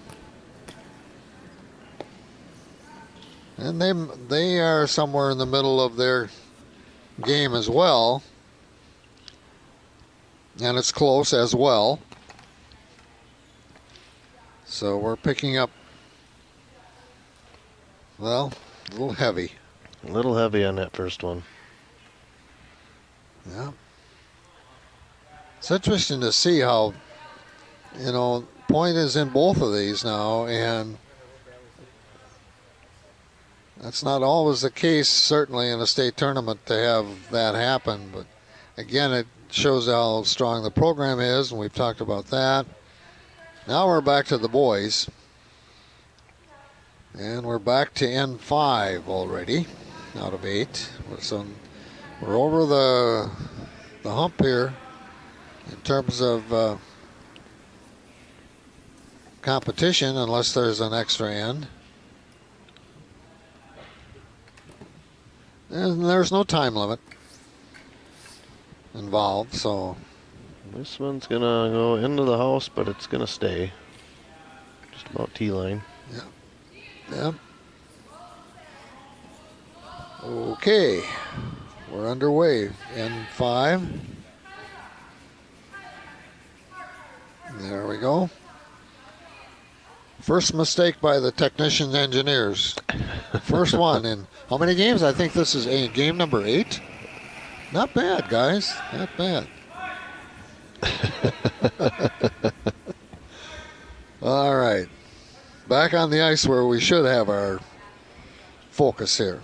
And they are somewhere in the middle of their game as well. And it's close as well. So we're picking up, well, a little heavy. A little heavy on that first one. Yeah. It's interesting to see how, Point is in both of these now, and That's not always the case, certainly in a state tournament, to have that happen. But again, it shows how strong the program is, and we've talked about that. Now we're back to the boys. And we're back to N5 already, out of 8. We're over the hump here in terms of competition, unless there's an extra end. And there's no time limit involved, so. This one's going to go into the house, but it's going to stay. Just about T-line. Yeah. Okay. We're underway. N5. There we go. First mistake by the technicians engineers. First one in how many games? I think this is game number 8. Not bad, guys. Not bad. All right. Back on the ice where we should have our focus here.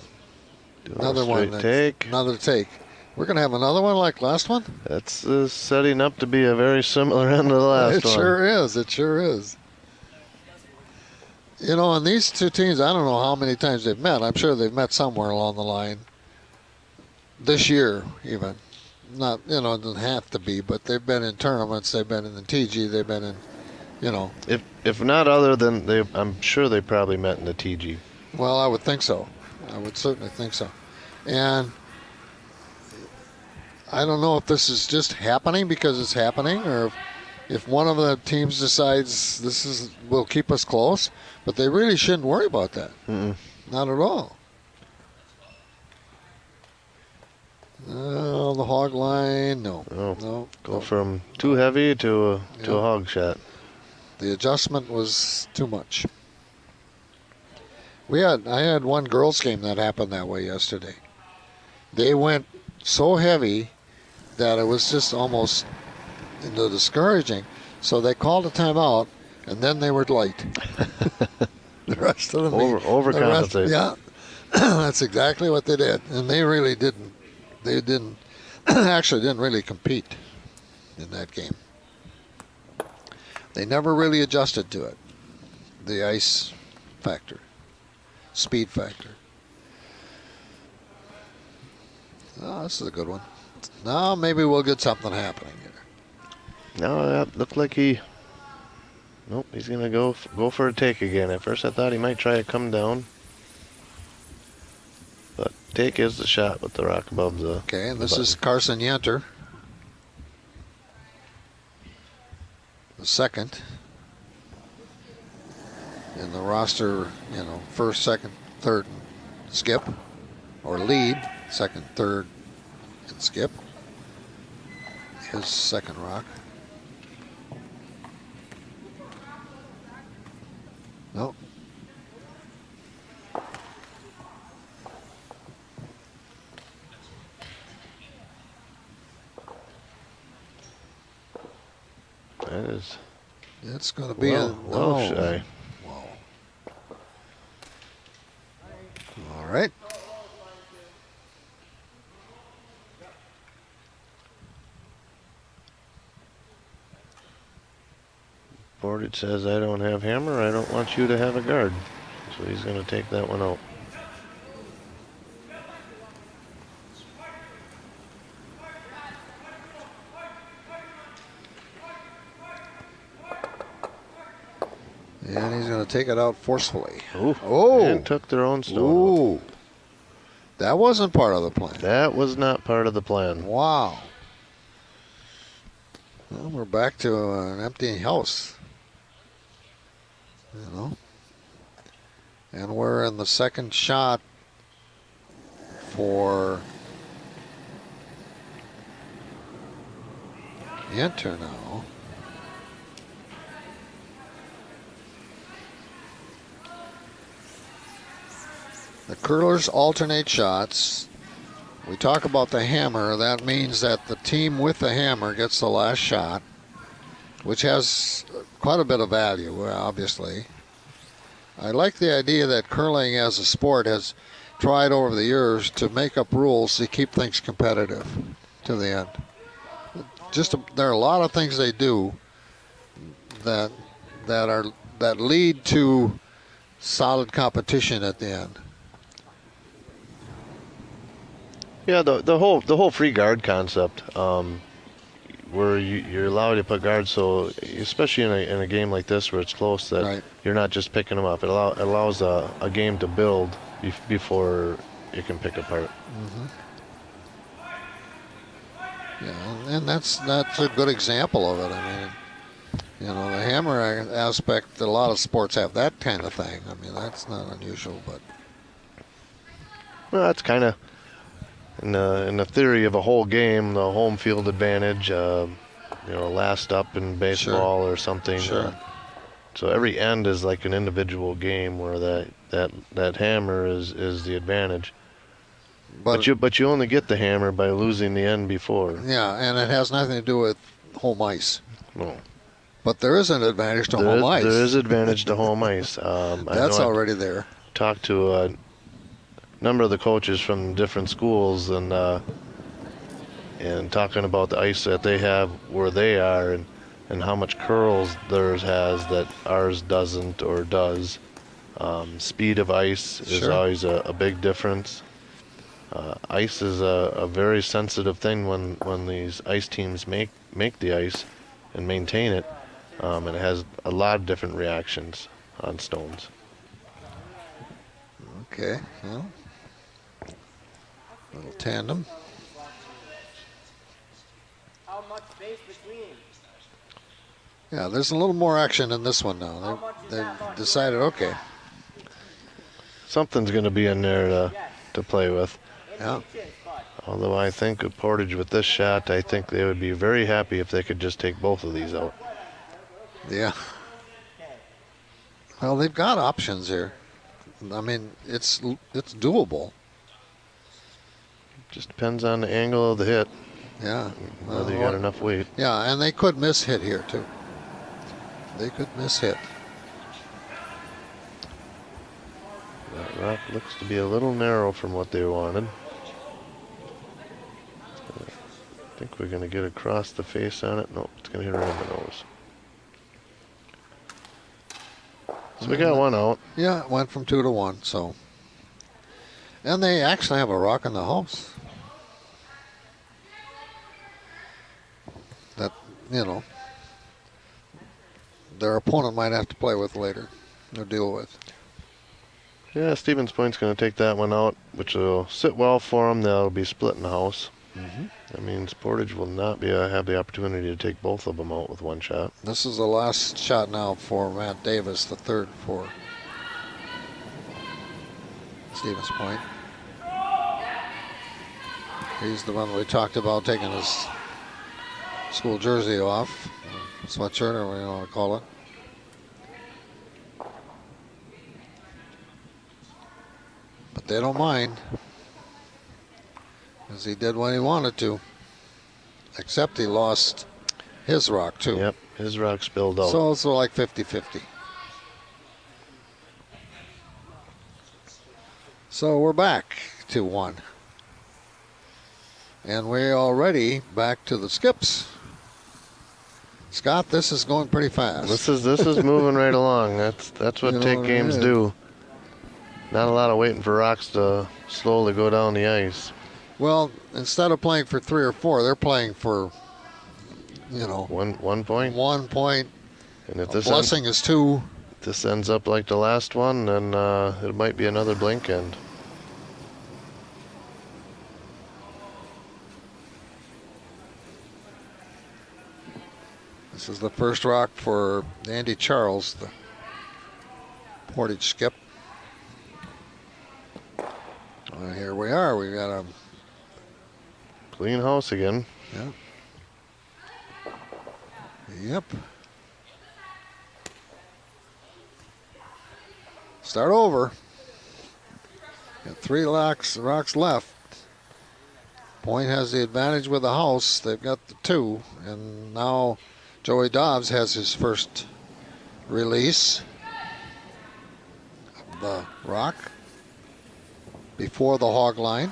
Another one. Take. Another take. We're going to have another one like last one? That's setting up to be a very similar end to the last one. It sure is. It sure is. You know, and these two teams, I don't know how many times they've met. I'm sure they've met somewhere along the line. This year, even. Not, it doesn't have to be, but they've been in tournaments. They've been in the TG. They've been in, If not other than, I'm sure they probably met in the TG. Well, I would think so. I would certainly think so. And I don't know if this is just happening because it's happening, or if one of the teams decides will keep us close, but they really shouldn't worry about that. Not at all. The hog line, no. Go from too heavy to a hog shot. The adjustment was too much. I had one girls game that happened that way yesterday. They went so heavy that it was just almost discouraging. So they called a timeout, and then they were light. The rest of them overcompensate. Yeah, that's exactly what they did, and they really didn't. They didn't actually didn't really compete in that game. They never really adjusted to it. The ice factor, speed factor. Oh, this is a good one. Now maybe we'll get something happening here. No, that looked like he's going to go for a take again. At first I thought he might try to come down. But take is the shot with the rock above the Okay, and this button. is Carson Yenter. The second in the roster, first, second, third, and skip, or lead, second, third, and skip. His second rock. Nope. That is. It's going to be well shy. Whoa. All right. Portage says, I don't have hammer. I don't want you to have a guard. So he's going to take that one out. And he's going to take it out forcefully. Oh! And took their own stone out. That wasn't part of the plan. That was not part of the plan. Wow. Well, we're back to an empty house. And we're in the second shot for Yenter now. The curlers alternate shots. We talk about the hammer. That means that the team with the hammer gets the last shot, which has quite a bit of value, obviously. I like the idea that curling as a sport has tried over the years to make up rules to keep things competitive to the end. There are a lot of things they do that that lead to solid competition at the end. Yeah, the whole free guard concept, where you're allowed to put guards, so especially in a game like this where it's close, that Right. you're not just picking them up. It allows a game to build before it can pick apart. Yeah, and that's a good example of it. I mean, the hammer aspect, a lot of sports have that kind of thing. I mean, that's not unusual, but Well, that's kind of in the theory of a whole game, the home field advantage. Last up in baseball or something. Sure. So every end is like an individual game where that hammer is the advantage. But you only get the hammer by losing the end before. Yeah, and it has nothing to do with home ice. No. But there is an advantage to home ice. There is advantage to home ice. That's already there. Talked to a number of the coaches from different schools and talking about the ice that they have where they are and how much curls theirs has that ours doesn't or does. Speed of ice is Sure. always a big difference. Ice is a very sensitive thing when these ice teams make the ice and maintain it, and it has a lot of different reactions on stones. Okay, well, little tandem. How much space between? Yeah, there's a little more action in this one now. They've decided, okay, Something's going to be in there to play with. yeah, Although I think of Portage with this shot, I think they would be very happy if they could just take both of these out. yeah. Well, they've got options here. I mean, it's doable. Just depends on the angle of the hit, Yeah. whether you got enough weight. Yeah, and they could miss hit here too. They could miss hit. That rock looks to be a little narrow from what they wanted. I think we're going to get across the face on it. No, it's going to hit her in the nose. So we got one out. Yeah, it went from 2 to 1. So, and they actually have a rock in the house. That their opponent might have to play with later or deal with. Yeah, Stevens Point's going to take that one out, which will sit well for them. They'll be splitting the house. That means Portage will not have the opportunity to take both of them out with one shot. This is the last shot now for Matt Davis, the third for Stevens Point. He's the one we talked about taking his school jersey off, sweatshirt, or whatever you want to call it. But they don't mind, because he did what he wanted to, except he lost his rock too. Yep, his rock spilled out. So it's like 50-50. So we're back to 1. And we're already back to the skips. Scott, this is going pretty fast. This is moving right along. That's what take games do. Not a lot of waiting for rocks to slowly go down the ice. Well, instead of playing for 3 or 4, they're playing for, One point. 1 point. And if Blessing is 2. this ends up like the last one, then it might be another blink end. This is the first rock for Andy Charles, the Portage skip. Here we are. We got a Clean house again. Yep. Start over. Got 3 rocks left. Point has the advantage with the house. They've got the 2, and now Joey Dobbs has his first release. the rock before the hog line.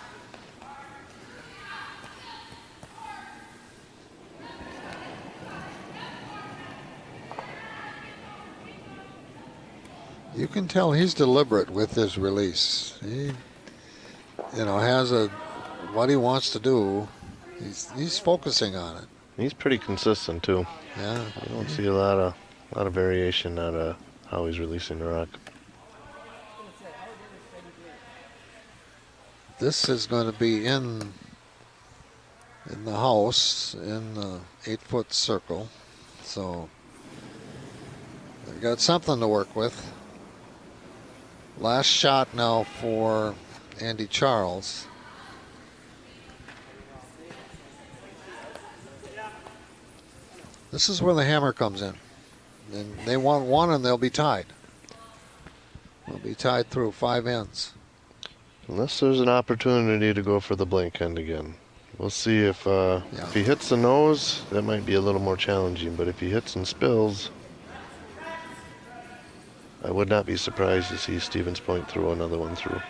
You can tell he's deliberate with his release. He, has what he wants to do. He's focusing on it. He's pretty consistent too. Yeah. You don't see a lot of variation out of how he's releasing the rock. This is going to be in the house in the 8-foot circle. So they've got something to work with. Last shot now for Andy Charles. This is where the hammer comes in. And they want one and they'll be tied. They'll be tied through 5 ends. Unless there's an opportunity to go for the blank end again. We'll see if he hits the nose, that might be a little more challenging. But if he hits and spills, I would not be surprised to see Stevens Point throw another one through.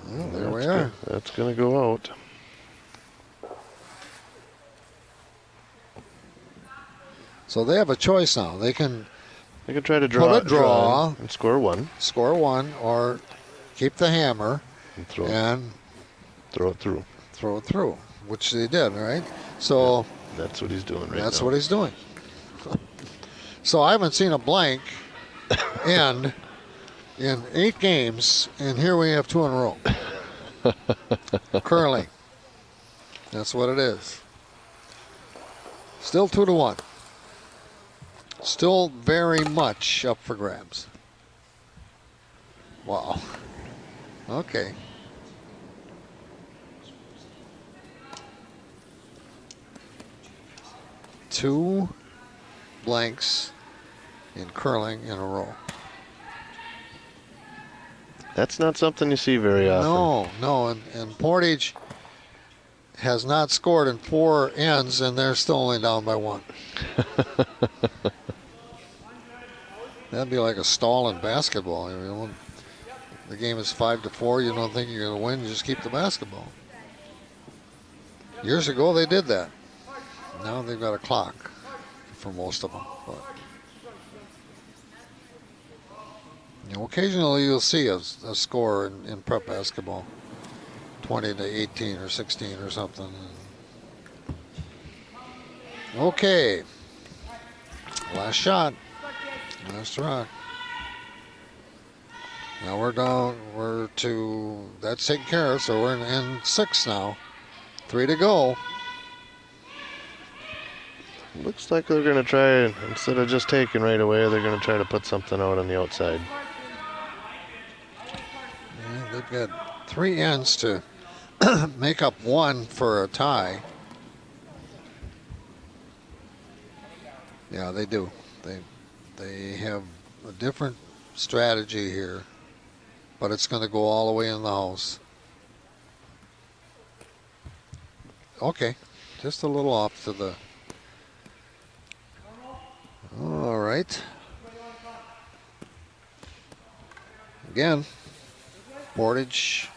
Well, there we are. That's going to go out. So they have a choice now. They can try to draw put a draw and score one. Score one, or keep the hammer and throw it through. Throw it through, which they did, right? So yeah, that's what he's doing right now. That's what he's doing. So I haven't seen a blank end in 8 games, and here we have 2 in a row. Curling. That's what it is. Still 2-1. Still very much up for grabs. Wow. Okay. Two blanks in curling in a row. That's not something you see very often. No, and Portage has not scored in 4 ends, and they're still only down by 1. That'd be like a stall in basketball. The game is 5-4. You don't think you're going to win. You just keep the basketball. Years ago, they did that. Now they've got a clock for most of them. But, occasionally you'll see a score in prep basketball, 20-18 or 16 or something. Okay, last shot. Last rock. Now that's taken care of, so we're in 6 now. 3 to go. Looks like they're going to try, instead of just taking right away, they're going to try to put something out on the outside. Yeah, they've got 3 ends to make up 1 for a tie. Yeah, they do. They have a different strategy here, but it's going to go all the way in the house. Okay, just a little off to the... All right. Again, Portage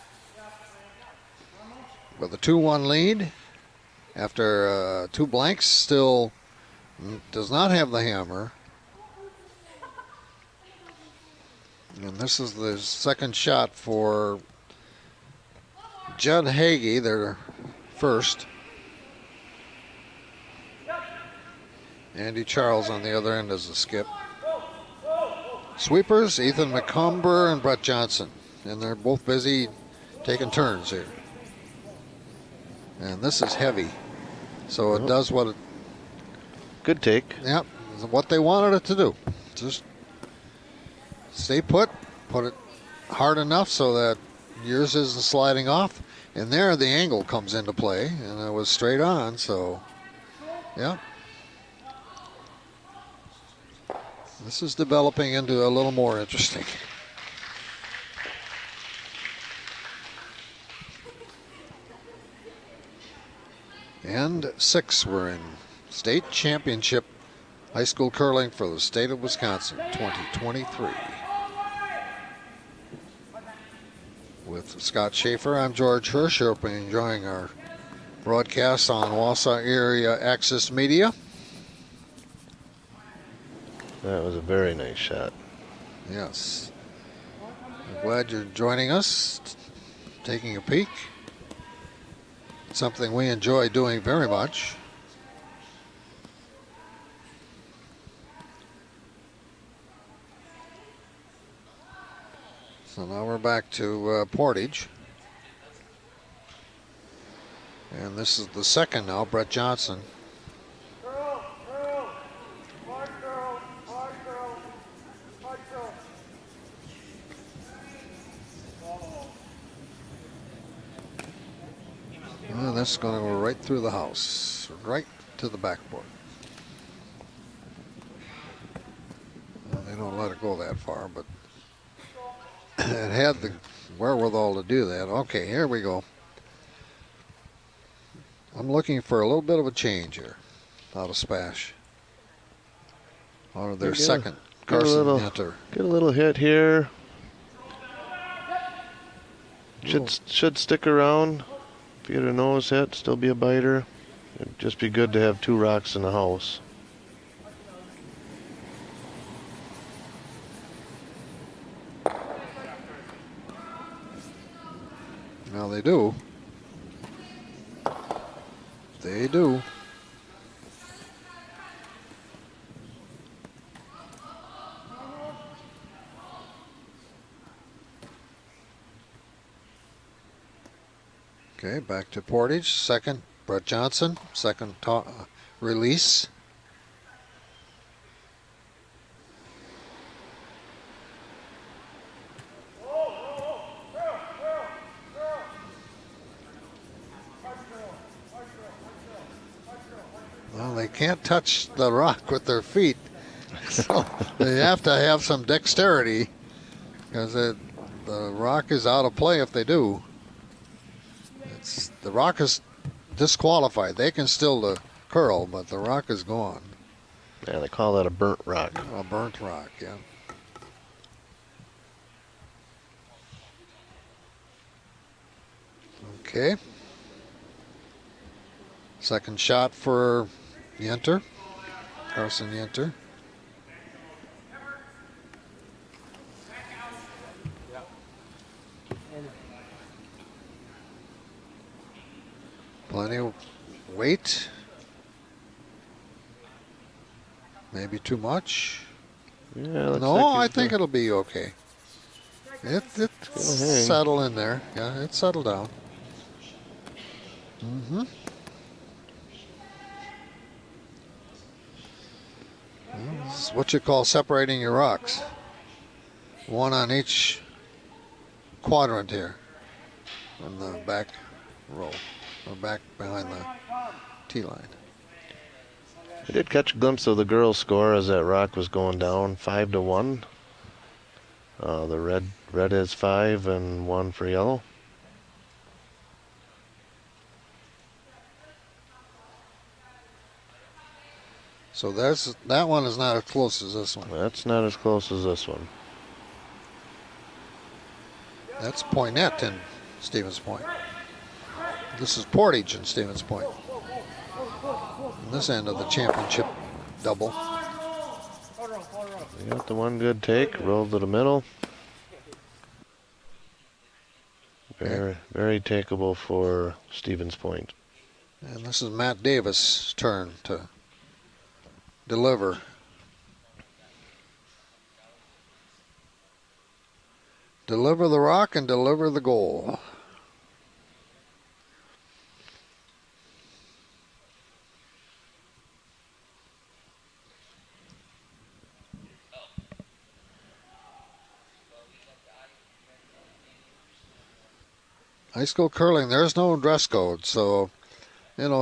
with a 2-1 lead after 2 blanks, still does not have the hammer. And this is the second shot for Judd Hagee, their first. Andy Charles on the other end as a skip. Sweepers, Ethan McCumber and Brett Johnson. And they're both busy taking turns here. And this is heavy. So it does what it... Good take. Yep, what they wanted it to do. Just stay put it hard enough so that yours isn't sliding off. And there the angle comes into play. And it was straight on, so... Yeah. This is developing into a little more interesting. and 6 were in state championship high school curling for the state of Wisconsin 2023. With Scott Schaefer, I'm George Hirsch. Hope you're enjoying our broadcast on Wausau Area Access Media. That was a very nice shot. Yes. I'm glad you're joining us, taking a peek. Something we enjoy doing very much. So now we're back to Portage. And this is the second now, Brett Johnson. Well, that's going to go right through the house, right to the backboard. Well, they don't let it go that far, but it had the wherewithal to do that. Okay, here we go. I'm looking for a little bit of a change here out of Spash. Or their second, Carson Hunter. Get a little hit here. Should stick around. If you get a nose hit, still be a biter. It'd just be good to have 2 rocks in the house. Now they do. They do. Okay, back to Portage. Second, Brett Johnson. Second release. Well, they can't touch the rock with their feet, so they have to have some dexterity because the rock is out of play if they do. The rock is disqualified. They can still curl, but the rock is gone. Yeah, they call that a burnt rock. A burnt rock, yeah. Okay. Second shot for Yenter, Carson Yenter. Plenty of weight. Maybe too much. Yeah, looks No, like I think it'll be okay. It's settle in there. Yeah, it's settled down. Mm-hmm. Well, this is what you call separating your rocks. One on each quadrant here on the back row, or back behind the tee line. I did catch a glimpse of the girls' score as that rock was going down, 5-1. The red is 5 and 1 for yellow. So that one is not as close as this one. That's not as close as this one. That's Poynette in Stevens Point. This is Portage in Stevens Point. On this end of the championship double. We got the one good take, rolled to the middle. Very takeable for Stevens Point. And this is Matt Davis' turn to deliver. Deliver the rock and deliver the goal. High school curling, there's no dress code, so,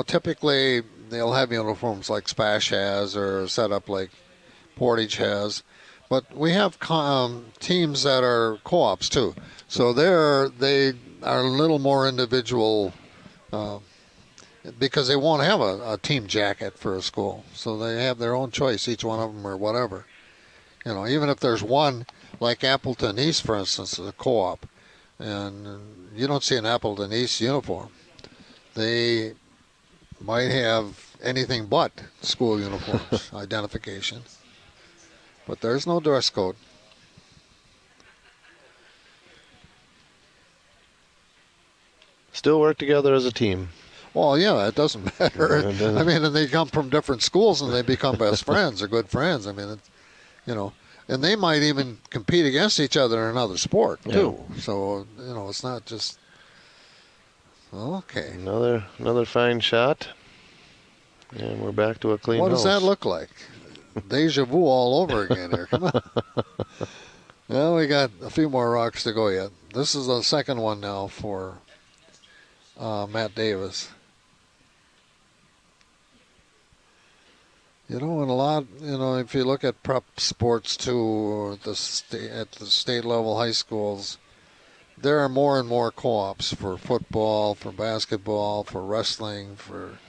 typically they'll have uniforms like Spash has or set up like Portage has. But we have teams that are co-ops too. So they are a little more individual because they won't have a team jacket for a school. So they have their own choice, each one of them, or whatever. Even if there's one, like Appleton East, for instance, is a co-op, and you don't see an Appleton East uniform. They might have anything but school uniforms identification, but there's no dress code. Still work together as a team. Well, yeah, it doesn't matter. Yeah, it doesn't. I mean, and they come from different schools and they become best friends or good friends. I mean, and they might even compete against each other in another sport too. Yeah. So it's not just okay. Another fine shot, and we're back to a clean What house. does that look like? Deja vu all over again here. Come on. Well, we got a few more rocks to go yet. This is the second one now for Matt Davis. And a lot, if you look at prep sports too, or at the state level high schools, there are more and more co-ops for football, for basketball, for wrestling, for,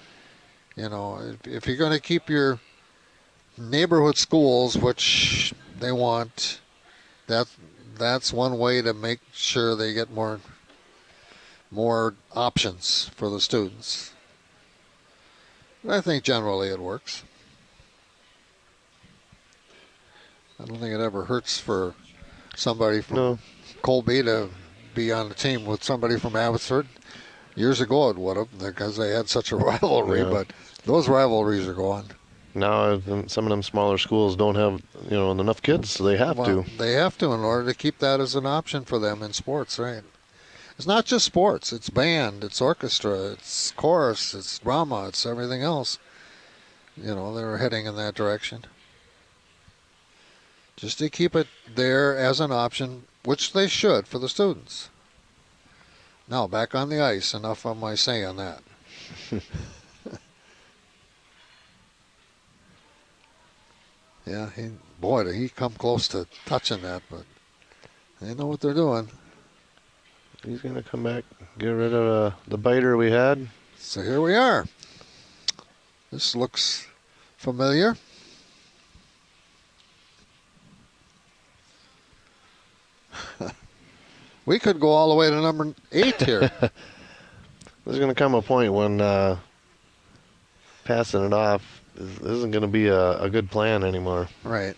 if you're going to keep your neighborhood schools, which they want, that's one way to make sure they get more options for the students. And I think generally it works. I don't think it ever hurts for somebody from Colby to be on the team with somebody from Abbotsford. Years ago it would have, because they had such a rivalry, but those rivalries are gone. Now some of them smaller schools don't have enough kids, so they have to. They have to in order to keep that as an option for them in sports, right? It's not just sports. It's band, it's orchestra, it's chorus, it's drama, it's everything else. They're heading in that direction. Just to keep it there as an option, which they should for the students. Now, back on the ice. Enough of my say on that. Yeah, he come close to touching that, but they know what they're doing. He's going to come back, get rid of the biter we had. So here we are. This looks familiar. We could go all the way to number 8 here. There's going to come a point when passing it off isn't going to be a good plan anymore. Right.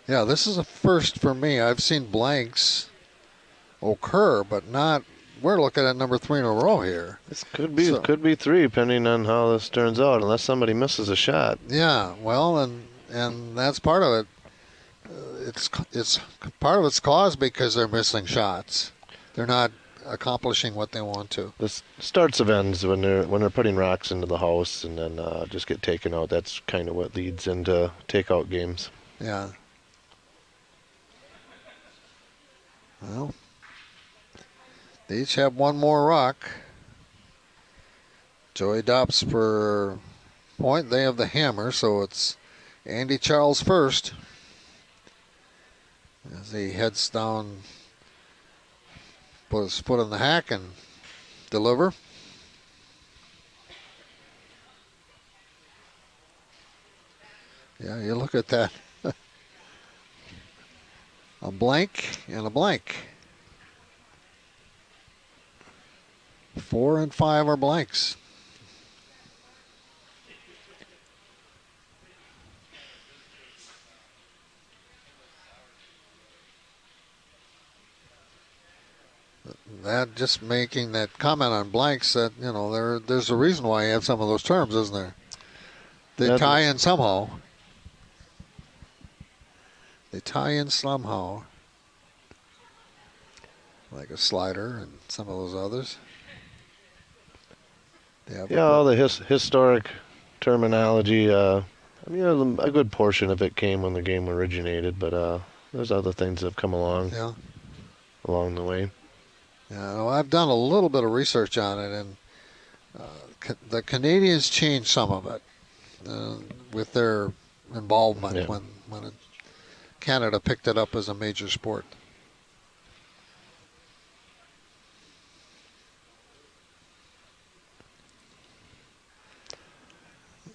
Yeah, this is a first for me. I've seen blanks occur, but not. We're looking at number 3 in a row here. This could be 3, depending on how this turns out, unless somebody misses a shot. Yeah, well, and that's part of it. It's part of it's caused because they're missing shots. They're not accomplishing what they want to. This starts of ends when they're putting rocks into the house and then just get taken out. That's kind of what leads into takeout games. Yeah. Well, they each have one more rock. Joey Dops per point. They have the hammer, so it's Andy Charles first. As he heads down, put his foot in the hack and deliver. Yeah, you look at that. A blank and a blank. 4 and 5 are blanks. That just making that comment on blanks that, there's a reason why you have some of those terms, isn't there? They tie in somehow. They tie in somehow. Like a slider and some of those others. All the historic terminology. A good portion of it came when the game originated, but there's other things that have come along along the way. Yeah, well, I've done a little bit of research on it, and the Canadians changed some of it with their involvement when it Canada picked it up as a major sport.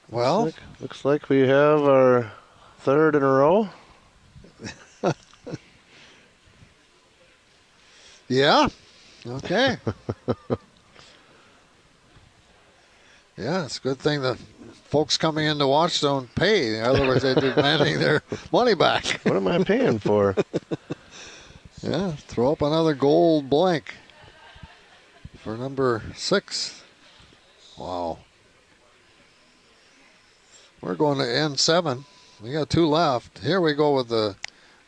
Well, looks like we have our third in a row. yeah. Okay. Yeah, it's a good thing the folks coming in to watch don't pay. Otherwise, they're demanding their money back. What am I paying for? Yeah, throw up another gold blank for number 6. Wow. We're going to N7. We got 2 left. Here we go with the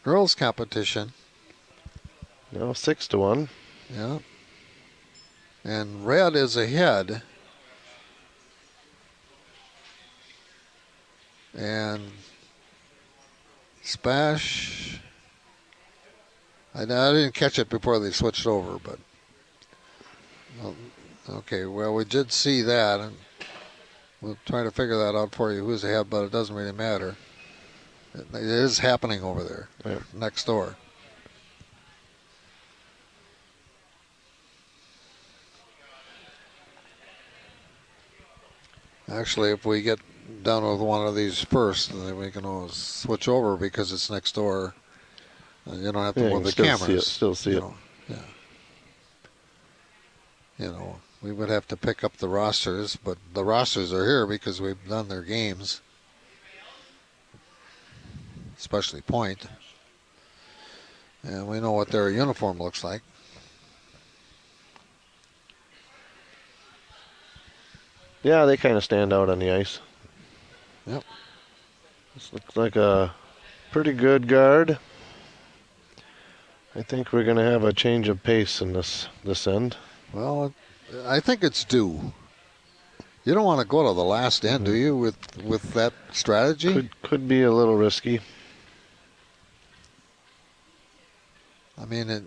girls' competition. No, 6-1. Yeah. And red is ahead. And Spash, I didn't catch it before they switched over, but okay, well, we did see that, and we'll try to figure that out for you who's ahead, but it doesn't really matter. It is happening over there, Yep. next door. Actually, if we get done with one of these first, then we can always switch over because it's next door. You don't have to move the cameras. Still see it. Yeah. You know, we would have to pick up the rosters, but the rosters are here because we've done their games, especially Point. And we know what their uniform looks like. Yeah, they kind of stand out on the ice. Yep. This looks like a pretty good guard. I think we're going to have a change of pace in this end. Well, I think it's due. You don't want to go to the last end, do you, with that strategy? Could be a little risky. I mean,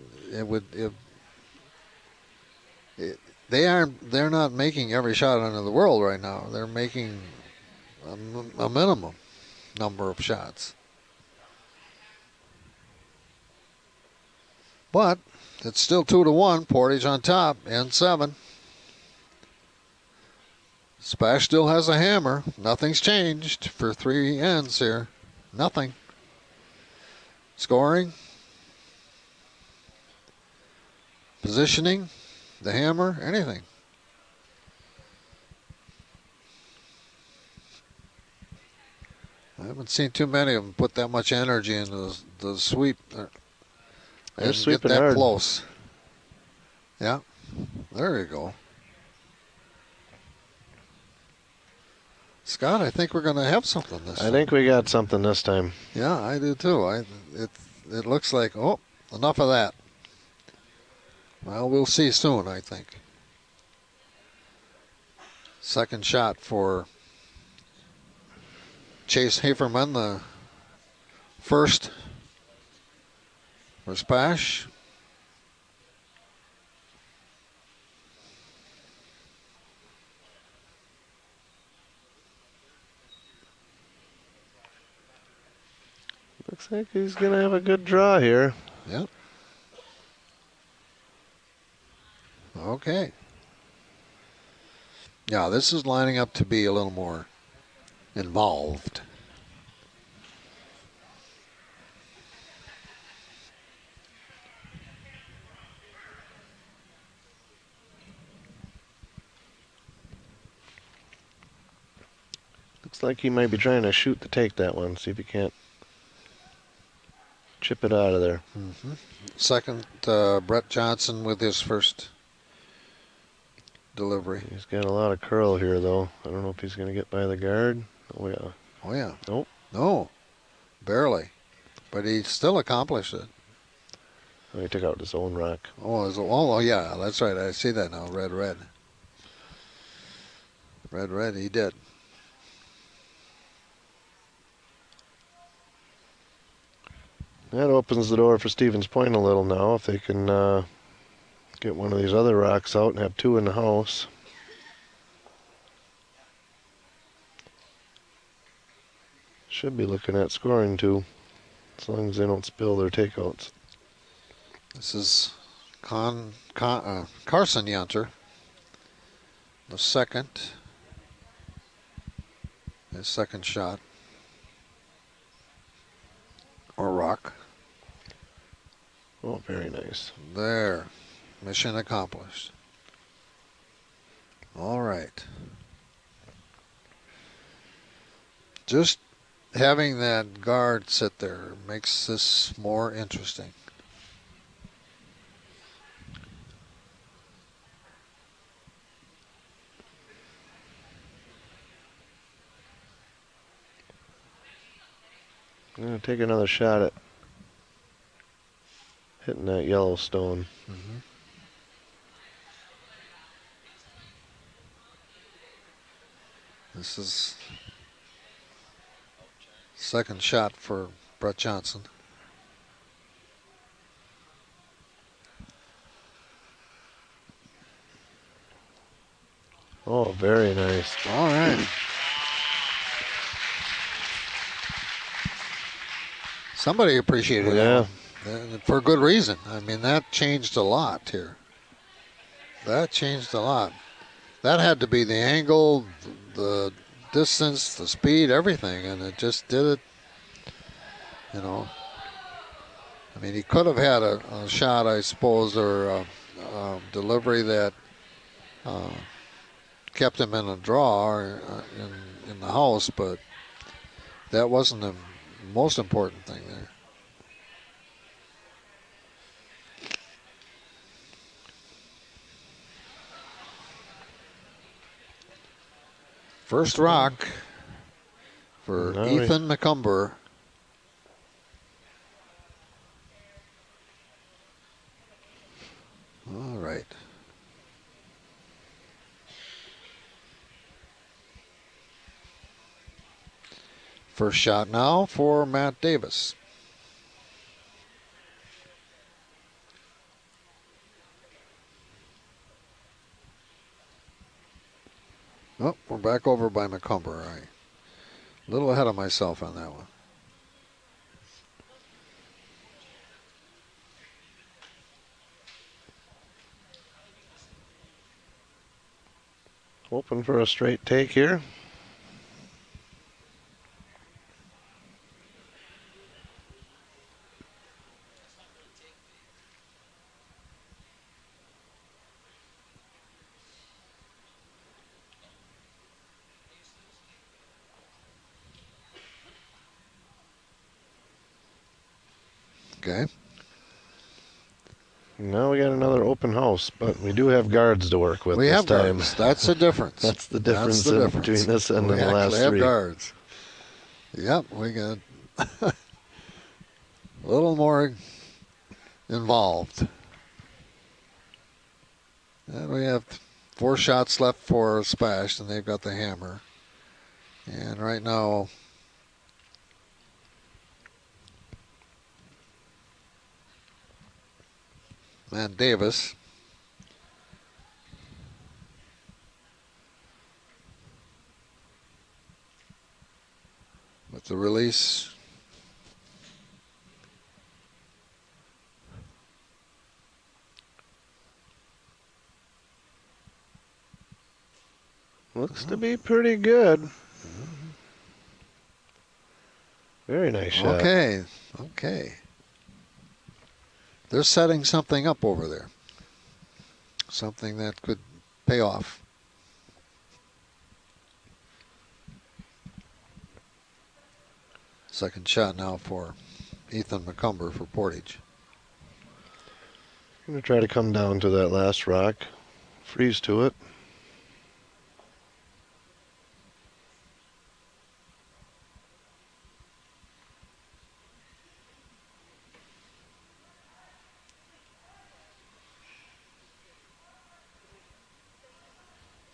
they're not making every shot under the world right now. They're making a minimum number of shots. But it's still 2-1. Portage on top, N7. Spash still has a hammer. Nothing's changed for 3 ends here. Nothing. Scoring. Positioning. The hammer. Anything. I haven't seen too many of them put that much energy into the sweep. They're Get sweeping that hard. close. Yeah. There you go. Scott, I think we're going to have something this time. I think we got something this time. Yeah, I do too. It looks like, oh, enough of that. Well, we'll see soon, I think. Second shot for Chase Haferman, the first for Spash. Looks like he's going to have a good draw here. Yep. Okay. Yeah, this is lining up to be a little more involved. Looks like he might be trying to shoot to take that one. See if he can't chip it out of there. Mm-hmm. Second, Brett Johnson with his first delivery. He's got a lot of curl here, though. I don't know if he's going to get by the guard. Oh, yeah. Oh, yeah. Nope. No, barely. But he still accomplished it. Oh, he took out his own rock. Oh, yeah, that's right. I see that now. Red. Red, he did. That opens the door for Stevens Point a little now, if they can get one of these other rocks out and have 2 in the house. Should be looking at scoring 2. As long as they don't spill their takeouts. This is Carson Yunter, the second. His second shot. Or rock. Oh, very nice. There. Mission accomplished. All right. Just having that guard sit there makes this more interesting. I'm going to take another shot at hitting that yellow stone. Mm-hmm. This is second shot for Brett Johnson. Oh, very nice. All right. Somebody appreciated Yeah. that for good reason. I mean, that changed a lot here. That changed a lot. That had to be the angle, the distance, the speed, everything, and it just did it. You know, I mean, he could have had a shot, I suppose, or a delivery that kept him in a draw or, in the house, but that wasn't the most important thing there. First rock for Ethan McCumber. All right. First shot now for Matt Davis. Oh, we're back over by McCumber. A little ahead of myself on that one. Hoping for a straight take here. Okay. Now we got another open house, but we do have guards to work with this time. Guards. That's the difference. That's the difference between this and the last We have three. guards. Yep, we got a little more involved. And we have 4 shots left for Spash, and they've got the hammer. And right now, man, Davis. With the release. Looks to be pretty good. Very nice shot. Okay, okay. They're setting something up over there. Something that could pay off. Second shot now for Ethan McCumber for Portage. I'm going to try to come down to that last rock. Freeze to it.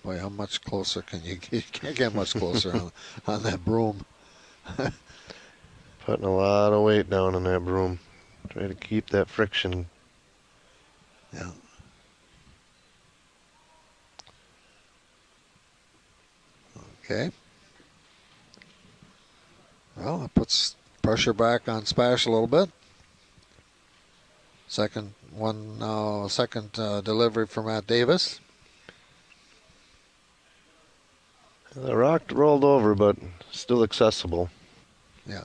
Boy, how much closer can you get? You can't get much closer on that broom. Putting a lot of weight down on that broom. Try to keep that friction. Yeah. Okay. Well, it puts Pressure back on Spash a little bit. Second delivery from Matt Davis. The rock rolled over, but still accessible. Yeah.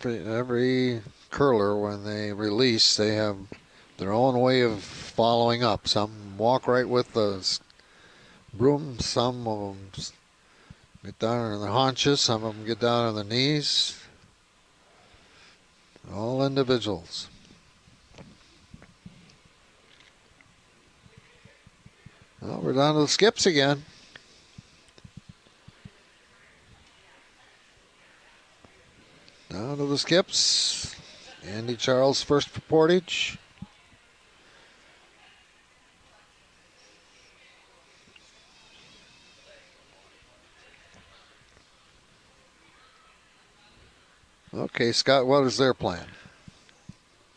Every curler, when they release, they have their own way of following up. Some walk right with the broom. Some of them get down on their haunches. Some of them get down on their knees. All individuals. Well, we're down to the skips again. Down to the skips. Andy Charles first for Portage. Okay, Scott, what is their plan?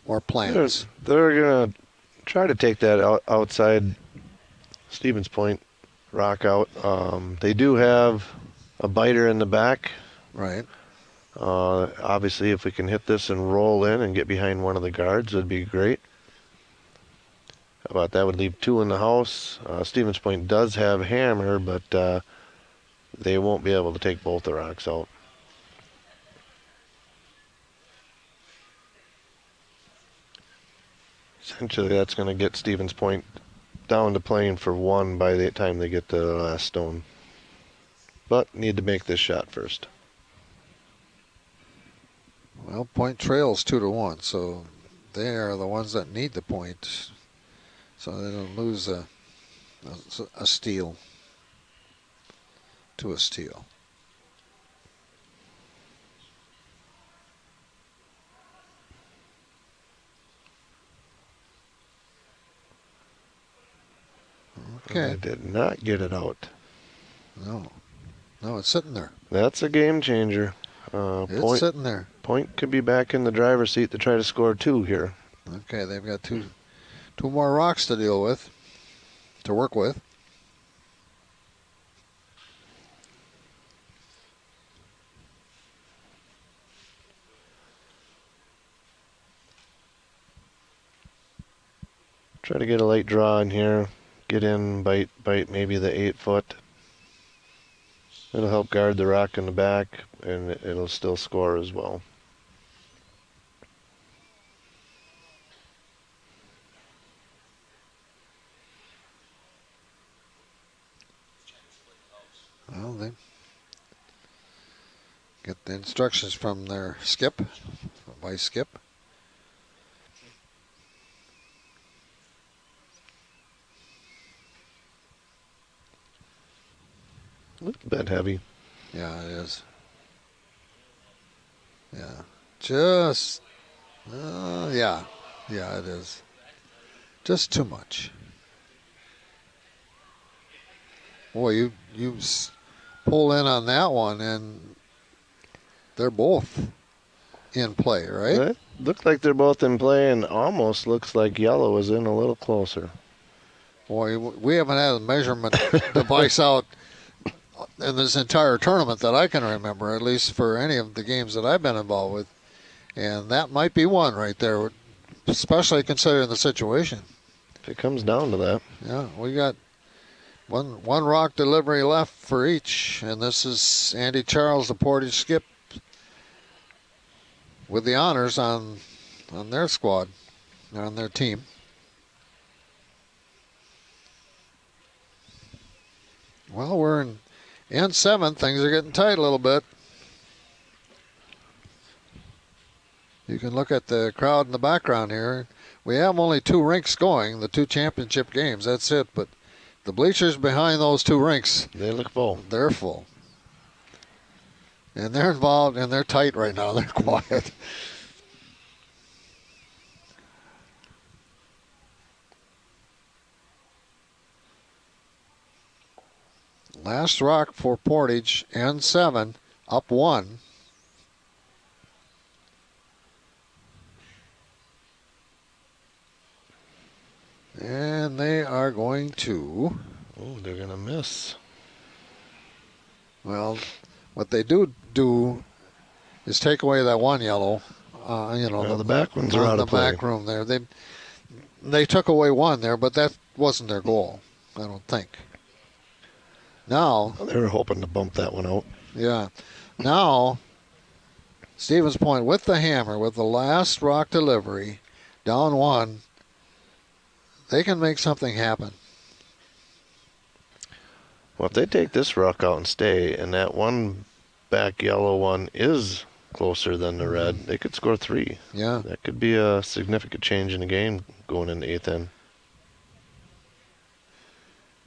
Or plans? They're going to try to take that outside Stevens Point rock out. They do have a biter in the back. Right. Obviously, if we can hit this and roll in and get behind one of the guards, that'd be great. How about that would leave 2 in the house. Stevens Point does have hammer, but they won't be able to take both the rocks out. Essentially, that's going to get Stevens Point down to playing for 1 by the time they get to the last stone. But need to make this shot first. Well, Point trails 2-1, so they are the ones that need the point, so they don't lose a steal to a steal. Okay. I did not get it out. No, it's sitting there. That's a game changer. It's sitting there. Point could be back in the driver's seat to try to score 2 here. Okay, they've got two more rocks to deal with, to work with. Try to get a late draw in here. Get in, bite maybe the 8-foot. It'll help guard the rock in the back, and it'll still score as well. Well, they get the instructions from their skip, vice skip. A little bit heavy. Yeah, it is. Yeah, just, yeah, it is. Just too much. Boy, you pull in on that one, and they're both in play, right? Right? Look like they're both in play, and almost looks like yellow is in a little closer. Boy, we haven't had a measurement device out in this entire tournament that I can remember, at least for any of the games that I've been involved with. And that might be one right there, especially considering the situation. If it comes down to that. Yeah, we got one rock delivery left for each, and this is Andy Charles, the Portage skip, with the honors on their squad, on their team. Well, we're in 7. Things are getting tight a little bit. You can look at the crowd in the background here. We have only 2 rinks going, the 2 championship games. That's it. But the bleachers behind those 2 rinks, They look full. they're full. And they're involved, and they're tight right now. They're quiet. Last rock for Portage, N7, up 1. And they are going to, Oh, they're going to miss. well, what they do is take away that one yellow. Well, the back ones are out the of play. back room there. They took away one there, but that wasn't their goal, I don't think. Now, They were hoping to bump that one out. yeah. Now, Stevens Point with the hammer, with the last rock delivery, down 1. They can make something happen. Well, if they take this rock out and stay, and that one back yellow one is closer than the red, they could score 3. Yeah. That could be a significant change in the game going into 8th end.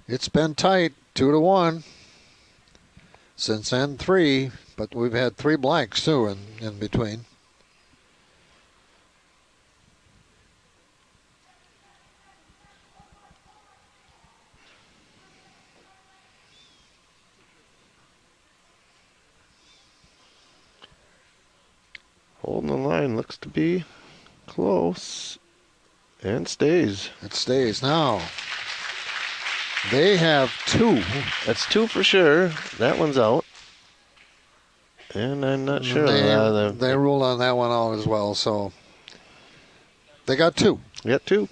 It's been tight, 2-1 since N3, but we've had 3 blanks too in between. Holding the line, looks to be close, and stays. It stays now. They have 2. That's 2 for sure. That one's out. And I'm not sure. They ruled on that one out as well, so they got 2. Got 2.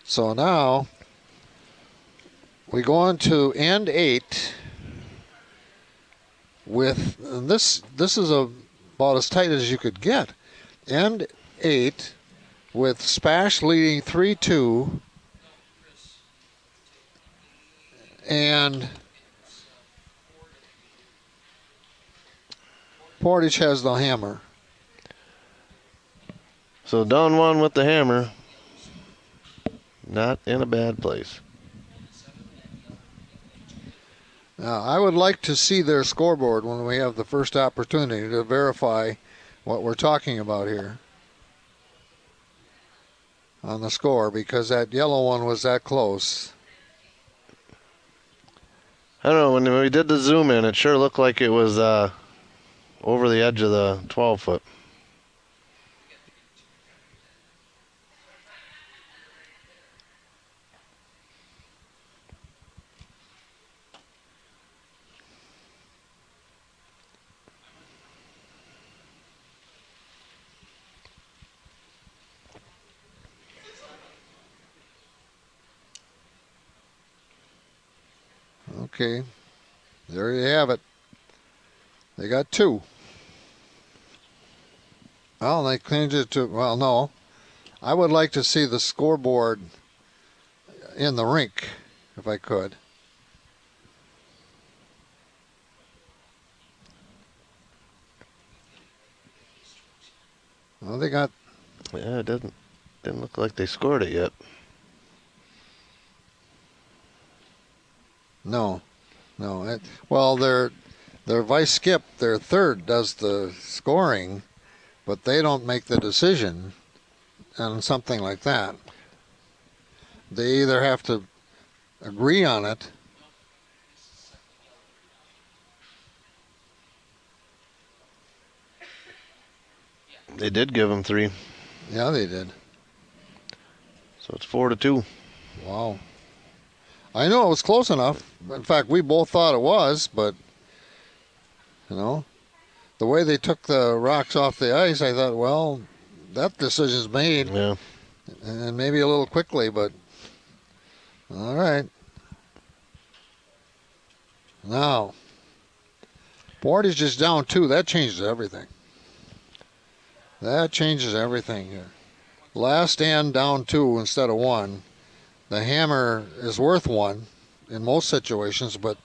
So now we go on to end 8 with, and this is about as tight as you could get. End 8 with Spash leading 3-2 and Portage has the hammer. So down 1 with the hammer. Not in a bad place. Now, I would like to see their scoreboard when we have the first opportunity to verify what we're talking about here on the score, because that yellow one was that close. I don't know, when we did the zoom in, it sure looked like it was over the edge of the 12-foot. Okay, there you have it. They got 2. Well, they changed it to, well, no. I would like to see the scoreboard in the rink, if I could. Well, they got, Yeah, it didn't look like they scored it yet. no. Well, their vice skip, their third, does the scoring, but they don't make the decision on something like that. They either have to agree on it. They did give him 3, Yeah, they did. so it's 4-2. Wow. I know it was close enough. In fact, we both thought it was, but, the way they took the rocks off the ice, I thought, well, that decision's made. Yeah. And maybe a little quickly, but all right. Now, Portage is down 2. That changes everything. That changes everything here. Last end down 2 instead of 1. The hammer is worth 1 in most situations, but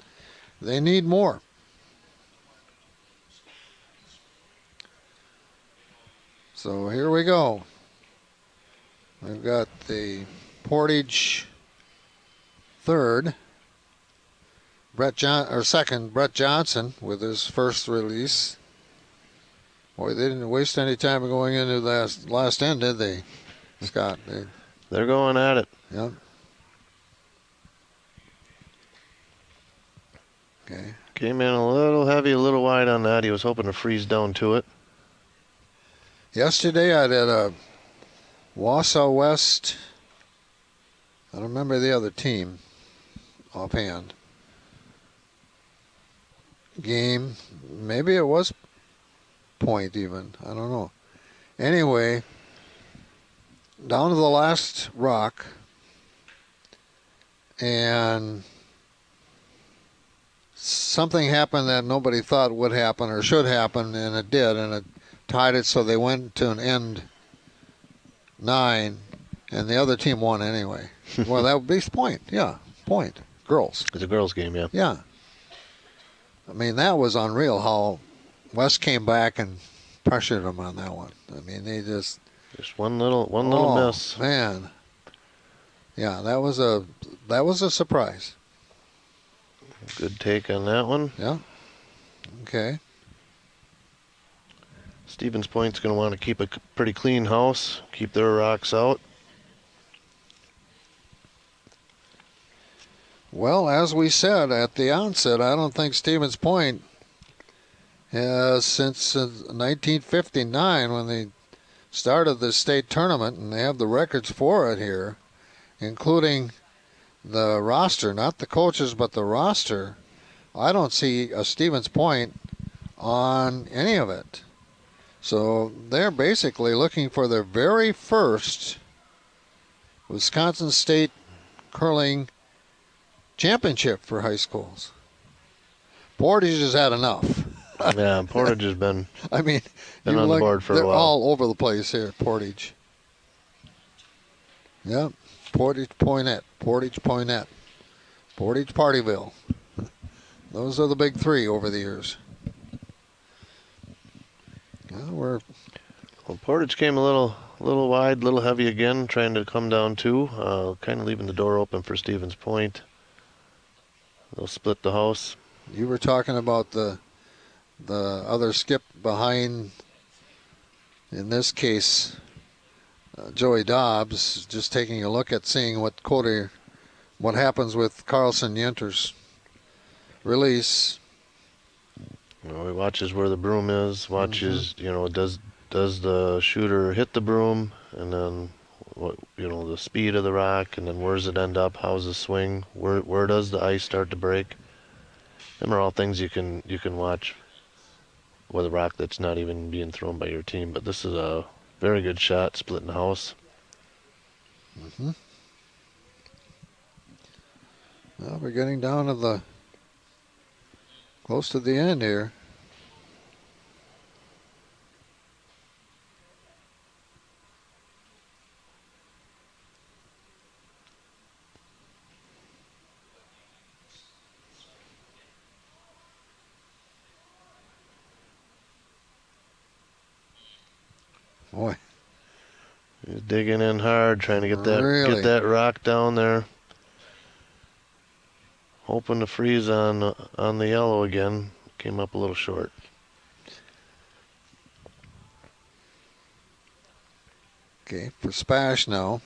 they need more. So here we go. We've got the Portage third, second, Brett Johnson with his first release. Boy, they didn't waste any time going into the last end, did they, Scott? They're going at it. Yeah. Okay. Came in a little heavy, a little wide on that. He was hoping to freeze down to it. Yesterday I did a Wausau West. I don't remember the other team offhand. Game. Maybe it was Point even. I don't know. Anyway, down to the last rock. And something happened that nobody thought would happen or should happen, and it did, and it tied it, so they went to an end 9, and the other team won anyway. Well, that would be Point. Yeah, Point. Girls. It's a girls' game, yeah. Yeah. I mean, that was unreal how West came back and pressured them on that one. I mean, they just one little miss. Man. Yeah, that was a surprise. Good take on that one. Yeah. Okay. Stevens Point's going to want to keep a pretty clean house, keep their rocks out. Well, as we said at the onset, I don't think Stevens Point has, since 1959 when they started the state tournament, and they have the records for it here, including the roster, not the coaches, but the roster. I don't see a Stevens Point on any of it. So they're basically looking for their very first Wisconsin State curling championship for high schools. Portage has had enough. Yeah, Portage has been, I mean, been on the board for a they're while. all over the place here, Portage. Yep, Portage, Poynette, Portage, Poynette, Portage, Partyville. Those are the big 3 over the years. Well, Portage came a little wide, a little heavy again, trying to come down too. Kind of leaving the door open for Stevens Point. They'll split the house. you were talking about the other skip behind, in this case, Joey Dobbs, just taking a look at seeing what happens with Carlson Yenter's release. He watches where the broom is, watches, does the shooter hit the broom, and then the speed of the rock, and then where does it end up? How's the swing? Where does the ice start to break? Them are all things you can watch with a rock that's not even being thrown by your team. But this is a very good shot, splitting the house. Mm-hmm. Well, we're getting down to close to the end here. Boy, He's digging in hard, trying to get that rock down there. Hoping to freeze on the yellow again. Came up a little short. Okay, for Spash now.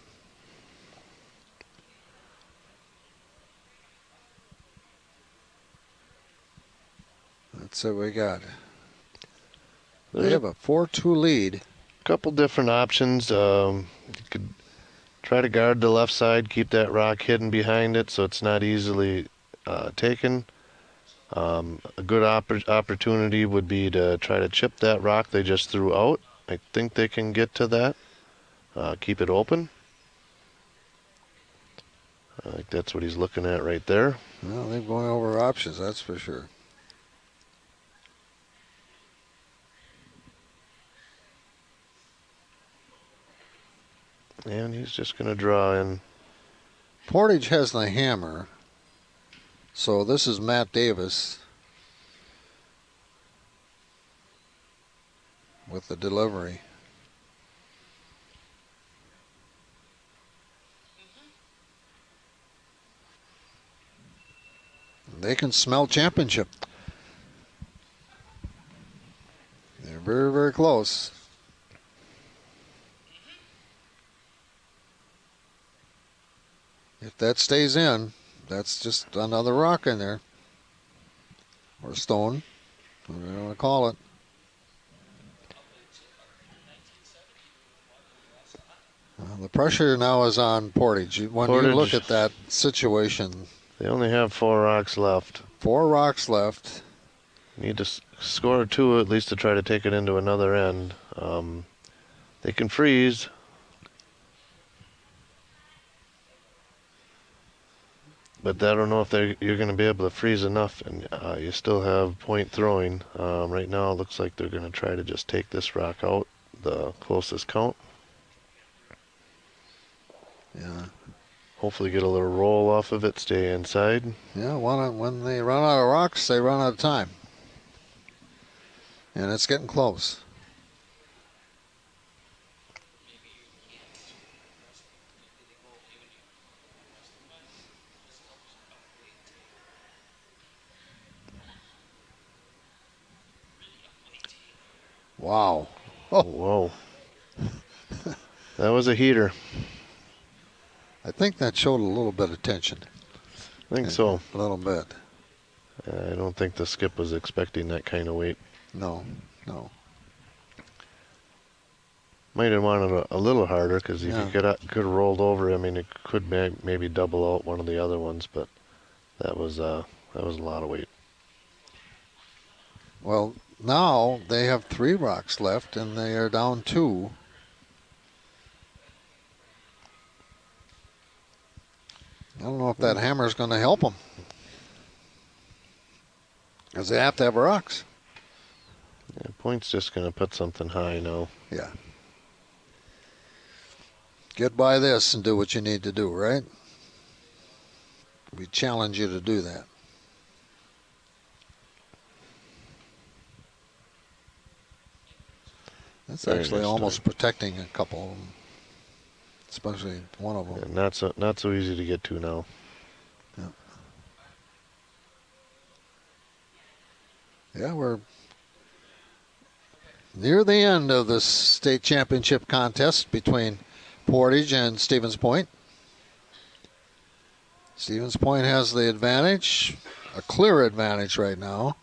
That's what we got. They have a 4-2 lead. Couple different options. You could try to guard the left side, keep that rock hidden behind it so it's not easily taken. A good opportunity would be to try to chip that rock they just threw out. I think they can get to that. Keep it open. I think that's what he's looking at right there. Well, they're going over options, that's for sure. And he's just going to draw in. Portage has the hammer. So this is Matt Davis with the delivery. They can smell championship. They're very, very close. If that stays in, that's just another rock in there. or stone, whatever you want to call it. The pressure now is on Portage. When you look Portage. at that situation, They only have 4 rocks left. 4 rocks left. Need to score 2 at least to try to take it into another end. They can freeze. But I don't know if you're going to be able to freeze enough, and you still have point throwing. Right now it looks like they're going to try to just take this rock out, the closest count. Yeah. Hopefully get a little roll off of it, stay inside. Yeah, when they run out of rocks, they run out of time. And it's getting close. Wow. Oh. Whoa. That was a heater. I think that showed a little bit of tension. I think so. A little bit. I don't think the skip was expecting that kind of weight. No, no. Might have wanted a little harder, because if Yeah. you could have rolled over, I mean, it could maybe double out one of the other ones, but that was a lot of weight. Well, now they have 3 rocks left, and they are down 2. I don't know if that hammer is going to help them. Because they have to have rocks. Yeah, Point's just going to put something high now. Yeah. Get by this and do what you need to do, right? We challenge you to do that. That's Very actually nice almost start. protecting a couple of them, especially one of them. And not so easy to get to now. Yeah, we're near the end of the state championship contest between Portage and Stevens Point. Stevens Point has the advantage, a clear advantage right now.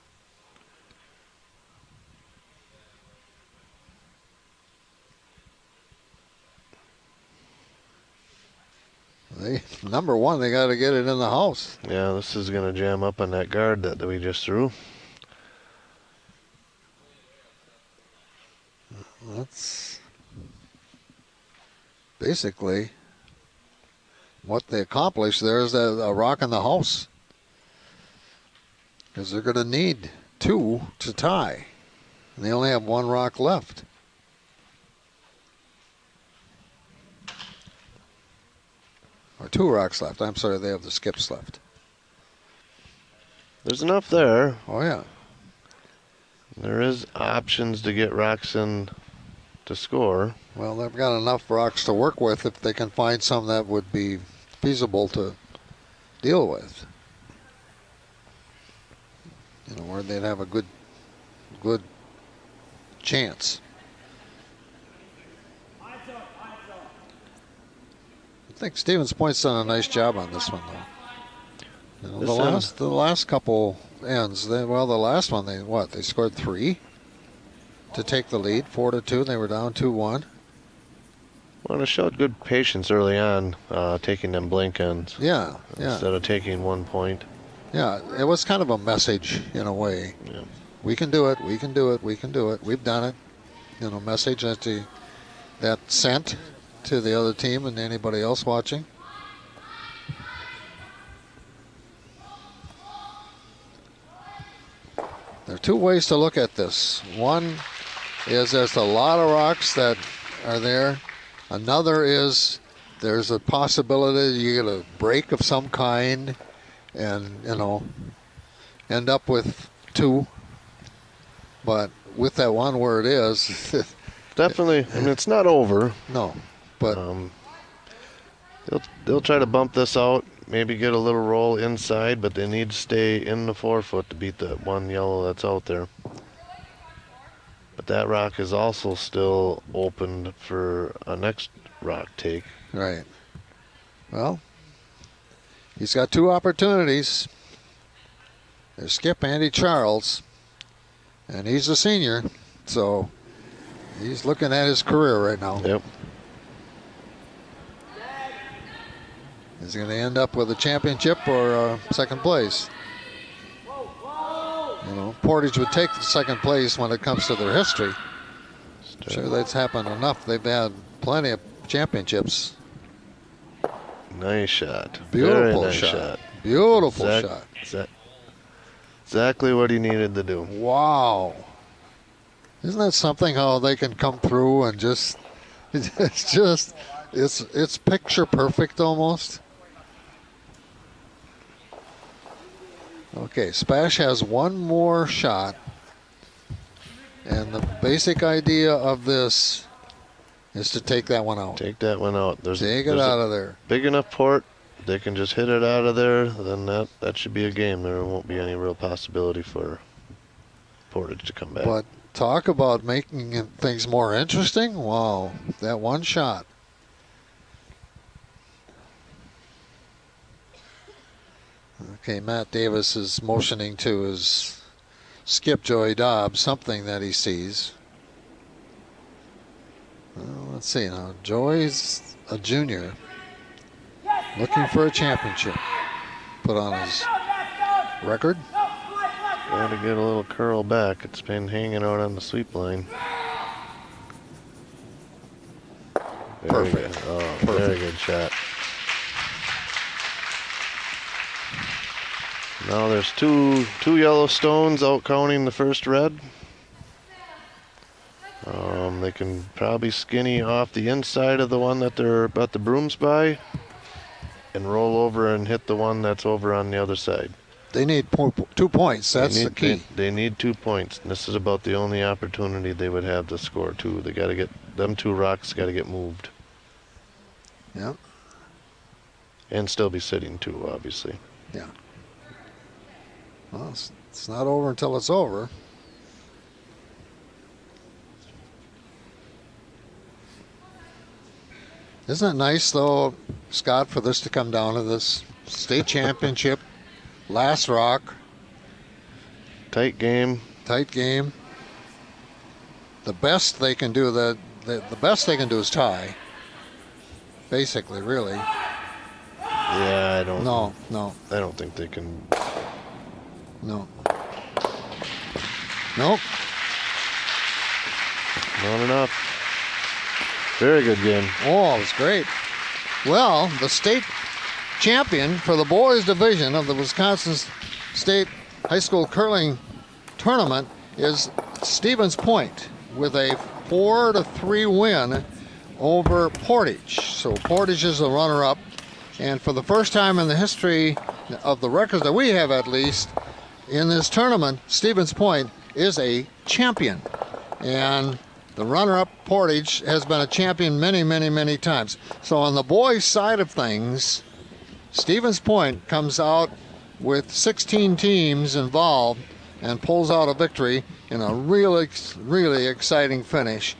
Number one, they got to get it in the house. Yeah, this is going to jam up on that guard that we just threw. That's basically what they accomplished. There's a rock in the house. Because they're going to need 2 to tie. And they only have 1 rock left. Or 2 rocks left. I'm sorry, they have the skips left. There's enough there. Oh, yeah. There is options to get rocks in to score. Well, they've got enough rocks to work with if they can find some that would be feasible to deal with. You know, where they'd have a good chance. I think Stevens Point's done a nice job on this one, though. You know, the last couple ends, the last one, they scored 3 to take the lead, 4-2. They were down 2-1. Well, it showed good patience early on, taking them blink ends. Yeah. Instead of taking 1 point. Yeah, it was kind of a message in a way. Yeah. We can do it. We can do it. We can do it. We've done it. You know, message that sent to the other team and anybody else watching. There are 2 ways to look at this. One is there's a lot of rocks that are there. Another is there's a possibility you get a break of some kind and, you know, end up with 2. But with that one where it is, Definitely, I mean, it's not over. no. But They'll try to bump this out, maybe get a little roll inside, but they need to stay in the 4-foot to beat that one yellow that's out there. But that rock is also still open for a next rock take. right. Well, he's got 2 opportunities. There's Skip Andy Charles, and he's a senior, so he's looking at his career right now. Yep. Is he going to end up with a championship or second place? You know, Portage would take the second place when it comes to their history. Sure, that's happened enough. They've had plenty of championships. Nice shot. Beautiful Very nice shot. Beautiful shot. Exactly what he needed to do. Wow. Isn't that something how they can come through and just, it's picture perfect almost. Okay, Spash has one more shot. And the basic idea of this is to take that one out. Take that one out. Take it out of there. Big enough port. They can just hit it out of there. Then that should be a game. There won't be any real possibility for Portage to come back. But talk about making things more interesting. Wow, that one shot. Okay, Matt Davis is motioning to his skip Joey Dobbs, something that he sees. Well, let's see now. Joey's a junior, looking for a championship. Put on his record. Got to get a little curl back. It's been hanging out on the sweep line. Very Perfect. Good. Oh, very good shot. Now there's two yellow stones out counting the first red. They can probably skinny off the inside of the one that they're about the brooms by and roll over and hit the one that's over on the other side. They need 2 points. That's the key. They need 2 points. And this is about the only opportunity they would have to score 2. They got to get them 2 rocks. Got to get moved. Yeah. And still be sitting 2, obviously. Yeah. Well, it's not over until it's over. Isn't it nice, though, Scott, for this to come down to this state championship, last rock, Tight game. tight game. The best they can do the best they can do is tie. Basically, really. Yeah, I don't. No. I don't think they can. No. Nope. Not enough. Very good game. Oh, it was great. Well, the state champion for the boys division of the Wisconsin State High School Curling Tournament is Stevens Point with a 4-3 win over Portage. So Portage is the runner-up. And for the first time in the history of the records that we have, at least, in this tournament, Stevens Point is a champion. And the runner-up, Portage, has been a champion many, many, many times. So on the boys' side of things, Stevens Point comes out with 16 teams involved and pulls out a victory in a really, really exciting finish.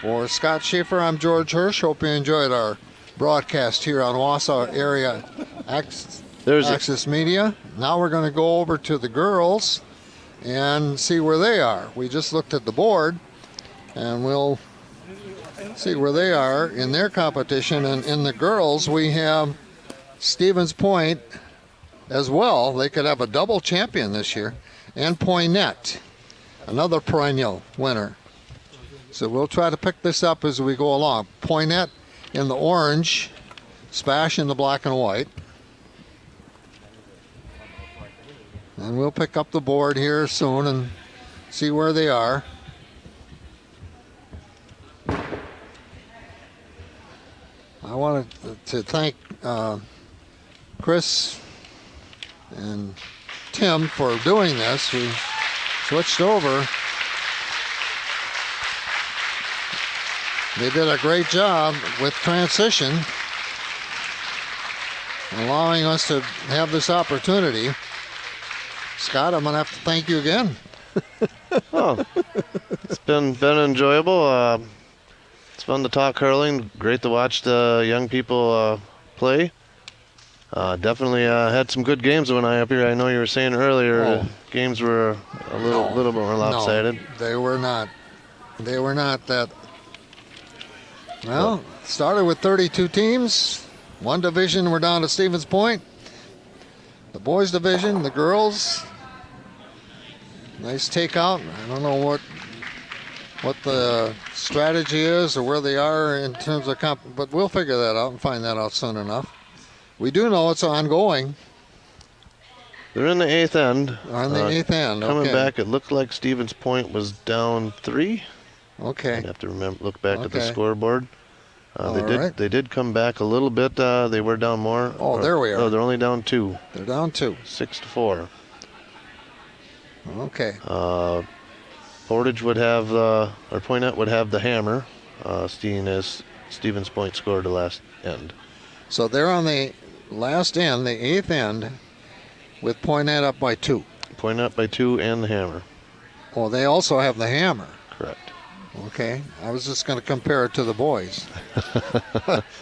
For Scott Schaefer, I'm George Hirsch. Hope you enjoyed our broadcast here on Wausau Area Access Media. Now we're going to go over to the girls and see where they are. We just looked at the board, and we'll see where they are in their competition. And in the girls, we have Stevens Point as well. They could have a double champion this year. And Poynette, another perennial winner. So we'll try to pick this up as we go along. Poynette in the orange, Spash in the black and white. And we'll pick up the board here soon and see where they are. I wanted to thank Chris and Tim for doing this. We switched over. They did a great job with transition, allowing us to have this opportunity. Scott, I'm going to have to thank you again. Oh, it's been enjoyable. It's fun to talk curling. Great to watch the young people play. Definitely had some good games when I up here. I know you were saying earlier games were a little more lopsided. No, they were not. They were not that. Well, started with 32 teams. One division, we're down to Stevens Point. The boys division, the girls. Nice takeout. I don't know what the strategy is or where they are in terms of but we'll figure that out and find that out soon enough. We do know it's ongoing. They're in the 8th end. On the 8th end, okay. Coming back, it looked like Stevens Point was down 3. Okay. I'd have to look back at the scoreboard. Right. They did come back a little bit. They were down more. There we are. Oh, they're only down 2. They're down 2. 6-4. Okay. Portage would have, or Poynette would have the hammer, seeing as Stevens Point scored the last end. So they're on the last end, the 8th end, with Poynette up by 2. Poynette by 2 and the hammer. Well, they also have the hammer. Correct. Okay. I was just going to compare it to the boys.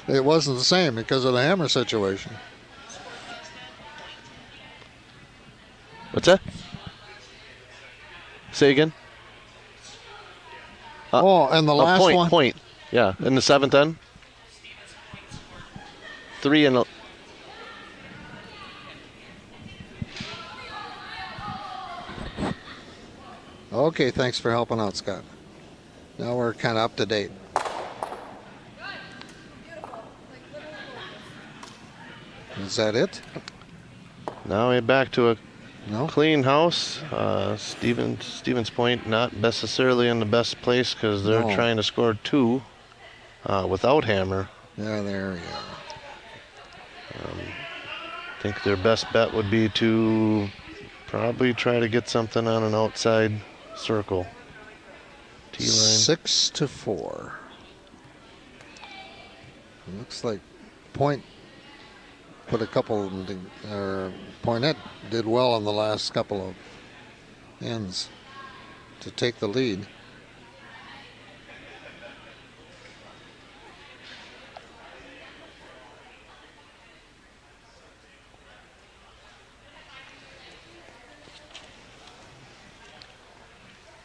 It wasn't the same because of the hammer situation. What's that? Say again? And the last one? Point. Yeah, in the 7th end. 3 and... Okay, thanks for helping out, Scott. Now we're kind of up to date. Is that it? Now we're back to a No. clean house. Stevens Point not necessarily in the best place because they're trying to score 2 without hammer. Yeah, there we go. I think their best bet would be to probably try to get something on an outside circle. T-line. 6-4. Looks like Point put a couple, Poynette did well on the last couple of ends to take the lead.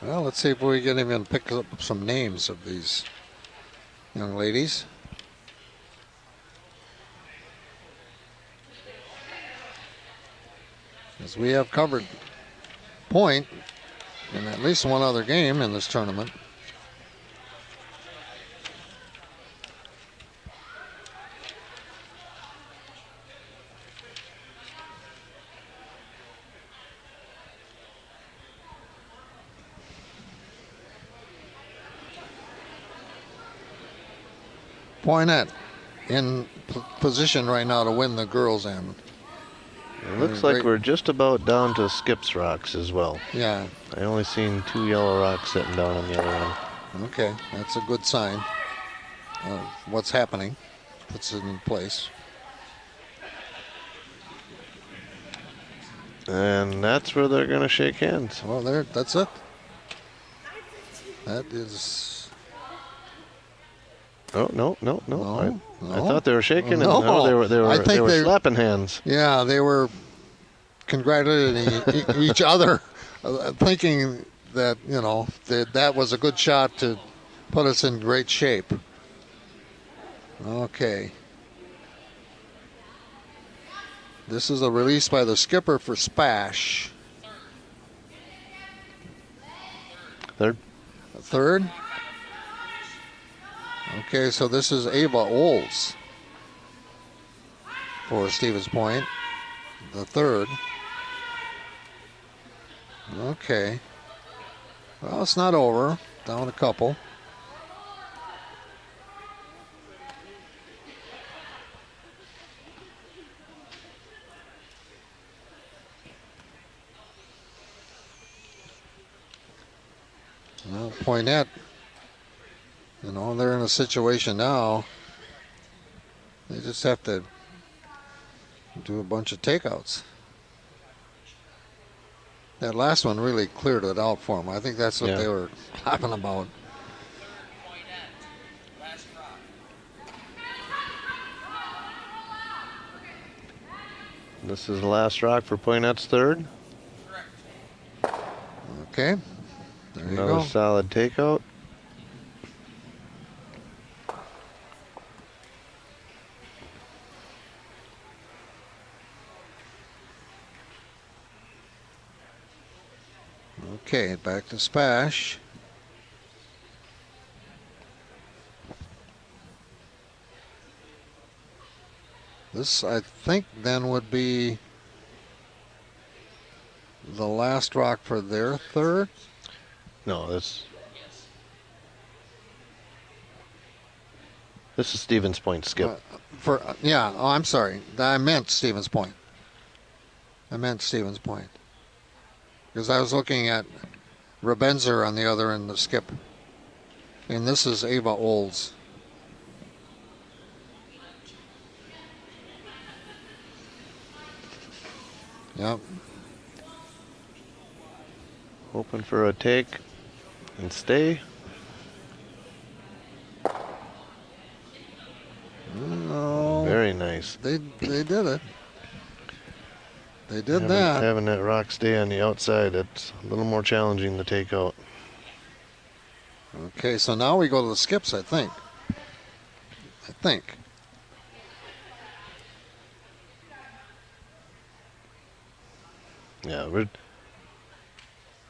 Well, let's see if we can even pick up some names of these young ladies. As we have covered Point in at least one other game in this tournament. Poynette in position right now to win the girls' end. It looks like we're just about down to Skips rocks as well. Yeah. I only seen 2 yellow rocks sitting down on the other end. Okay, that's a good sign of what's happening. Puts it in place. And that's where they're going to shake hands. Well, that's it. That is. Oh, no. No. I thought they were shaking. No. No, they were I think they- slapping hands. Yeah, they were congratulating each other, thinking that, that was a good shot to put us in great shape. Okay. This is a release by the skipper for Spash. Third. Okay, so this is Ava Oles for Stevens Point, the third. Okay. Well, it's not over. Down a couple. Well, Poynette, they're in a situation now. They just have to do a bunch of takeouts. That last one really cleared it out for them. I think that's what they were clapping about. This is the last rock for Poynette's third. Okay. There you Another go. solid takeout. Okay, back to Spash. This, I think, then would be the last rock for their third. No, this is Stevens Point skip. Yeah. Oh, I'm sorry. I meant Stevens Point. Because I was looking at Rebenzer on the other end of the skip. And this is Ava Olds. Yep. Hoping for a take and stay. No. Very nice. They did it. They did having, that. Having that rock stay on the outside, it's a little more challenging to take out. Okay, so now we go to the skips, I think. Yeah,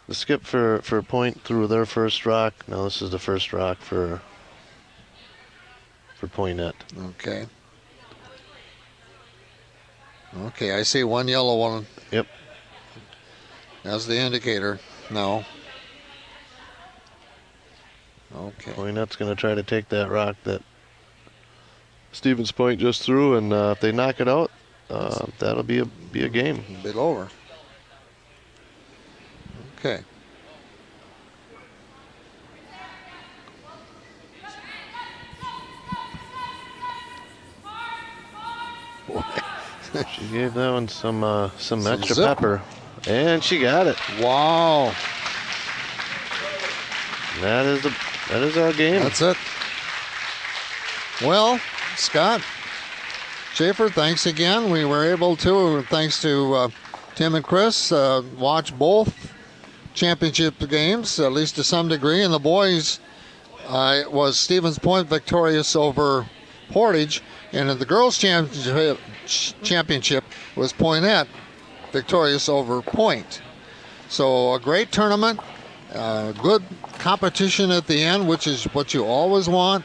the skip for Point through their first rock. Now this is the first rock for Poynette. Okay. Okay, I see one yellow one. Yep. As the indicator. No. Okay. Poynette's going to try to take that rock that Stevens Point just threw, and if they knock it out, that'll be a game. A bit over. Okay. She gave that one some extra zip. pepper, and she got it. Wow. That is our game. That's it. Well, Scott Schaefer, thanks again. We were able to, thanks to Tim and Chris, watch both championship games, at least to some degree. And the boys was Stevens Point victorious over Portage. And in the girls' championship was Poynette victorious over Point. So a great tournament, good competition at the end, which is what you always want.